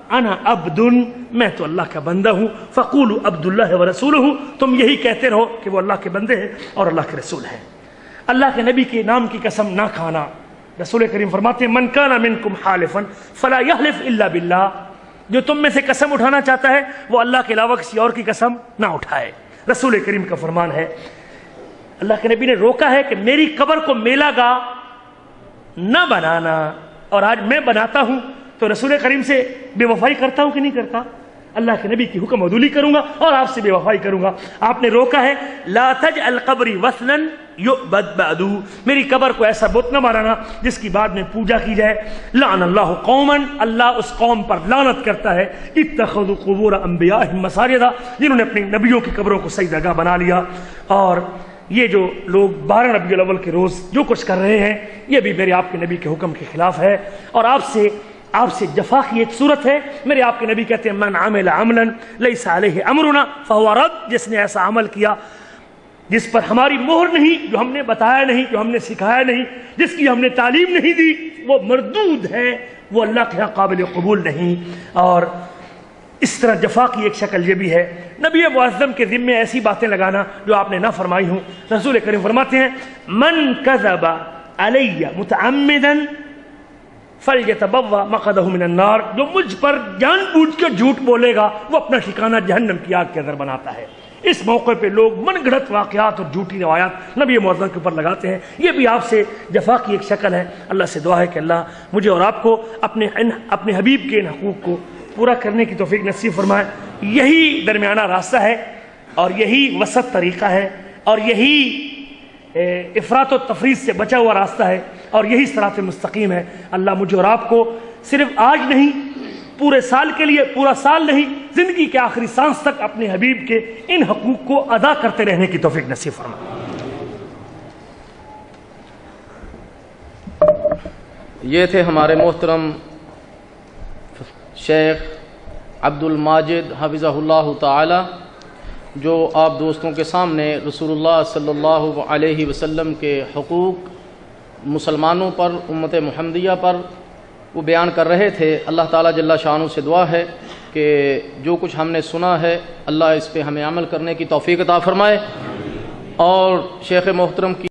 انا عبد، میں تو اللہ کا بندہ ہوں، فقولوا عبد اللہ ورسولہ، تم یہی کہتے رہو کہ وہ اللہ کے بندے ہیں اور اللہ کے رسول ہیں۔ اللہ کے نبی کے نام کی قسم نہ کھانا۔ رسول کریم فرماتے ہیں من کان منکم حالفا فلا یحلف الا باللہ، جو تم میں سے قسم اٹھانا چاہتا ہے وہ اللہ کے علاوہ کسی اور کی قسم نہ اٹھائے۔ رسول کریم کا فرمان ہے، اللہ کے نبی نے روکا ہے کہ میری قبر کو میلہ گاہ نہ بنانا، اور آج میں بناتا ہوں تو رسول کریم سے بے وفائی کرتا ہوں کہ نہیں کرتا؟ اللہ کے نبی کی حکم عدولی کروں گا اور آپ سے بے وفائی کروں گا۔ آپ نے روکا ہے لا تجعل قبری وثنا یعبد بعدہ، میری قبر کو ایسا بت نہ بنانا جس کی بعد میں پوجا کی جائے۔ لعن اللہ قوما، اللہ اس قوم پر لعنت کرتا ہے اتخذوا قبور انبیائہم مساجدا، جنہوں نے اپنی نبیوں کی قبروں کو سجدہ گاہ بنا لیا۔ اور یہ جو لوگ 12 ربیع الاول کے روز جو کچھ کر رہے ہیں یہ بھی میرے آپ کے نبی کے حکم کے خلاف ہے، اور آپ سے جفا کی ایک صورت ہے۔ میرے آپ کے نبی کہتے ہیں من عمل عملا لیس علیہ امرنا فهو رد، جس نے ایسا عمل کیا جس پر ہماری مہر نہیں، جو ہم نے بتایا نہیں، جو ہم نے سکھایا نہیں، جس کی ہم نے تعلیم نہیں دی، وہ مردود ہے، وہ اللہ کے یہاں قابل قبول نہیں۔ اور اس طرح جفا کی ایک شکل یہ بھی ہے، نبی معظم کے ذمے ایسی باتیں لگانا جو آپ نے نہ فرمائی ہوں۔ رسول کریم فرماتے ہیں من کذب علی متعمدا فَلْيَتَبَوَّأْ مَقْعَدَهُ مِنَ النَّارِ، جو مجھ پر جان بوجھ کے جھوٹ بولے گا وہ اپنا ٹھکانہ جہنم کی آگ کے اندر بناتا ہے۔ اس موقع پہ لوگ من گھڑت واقعات اور جھوٹی روایات نبی معظم کے اوپر لگاتے ہیں، یہ بھی آپ سے جفا کی ایک شکل ہے۔ اللہ سے دعا ہے کہ اللہ مجھے اور آپ کو اپنے حبیب کے ان حقوق کو پورا کرنے کی توفیق نصیب فرمائے۔ یہی درمیانہ راستہ ہے اور یہی وسط طریقہ ہے اور یہی افراط و تفریط سے بچا ہوا راستہ ہے اور یہی صراط مستقیم ہے۔ اللہ مجھے اور آپ کو صرف آج نہیں پورے سال کے لیے، پورا سال نہیں، زندگی کے آخری سانس تک اپنے حبیب کے ان حقوق کو ادا کرتے رہنے کی توفیق نصیب فرمائے۔ یہ تھے ہمارے محترم شیخ عبد الماجد حفظہ اللہ تعالی، جو آپ دوستوں کے سامنے رسول اللہ صلی اللہ علیہ وسلم کے حقوق مسلمانوں پر، امت محمدیہ پر وہ بیان کر رہے تھے۔ اللہ تعالیٰ جل شانہ سے دعا ہے کہ جو کچھ ہم نے سنا ہے اللہ اس پہ ہمیں عمل کرنے کی توفیق عطا فرمائے، اور شیخ محترم کی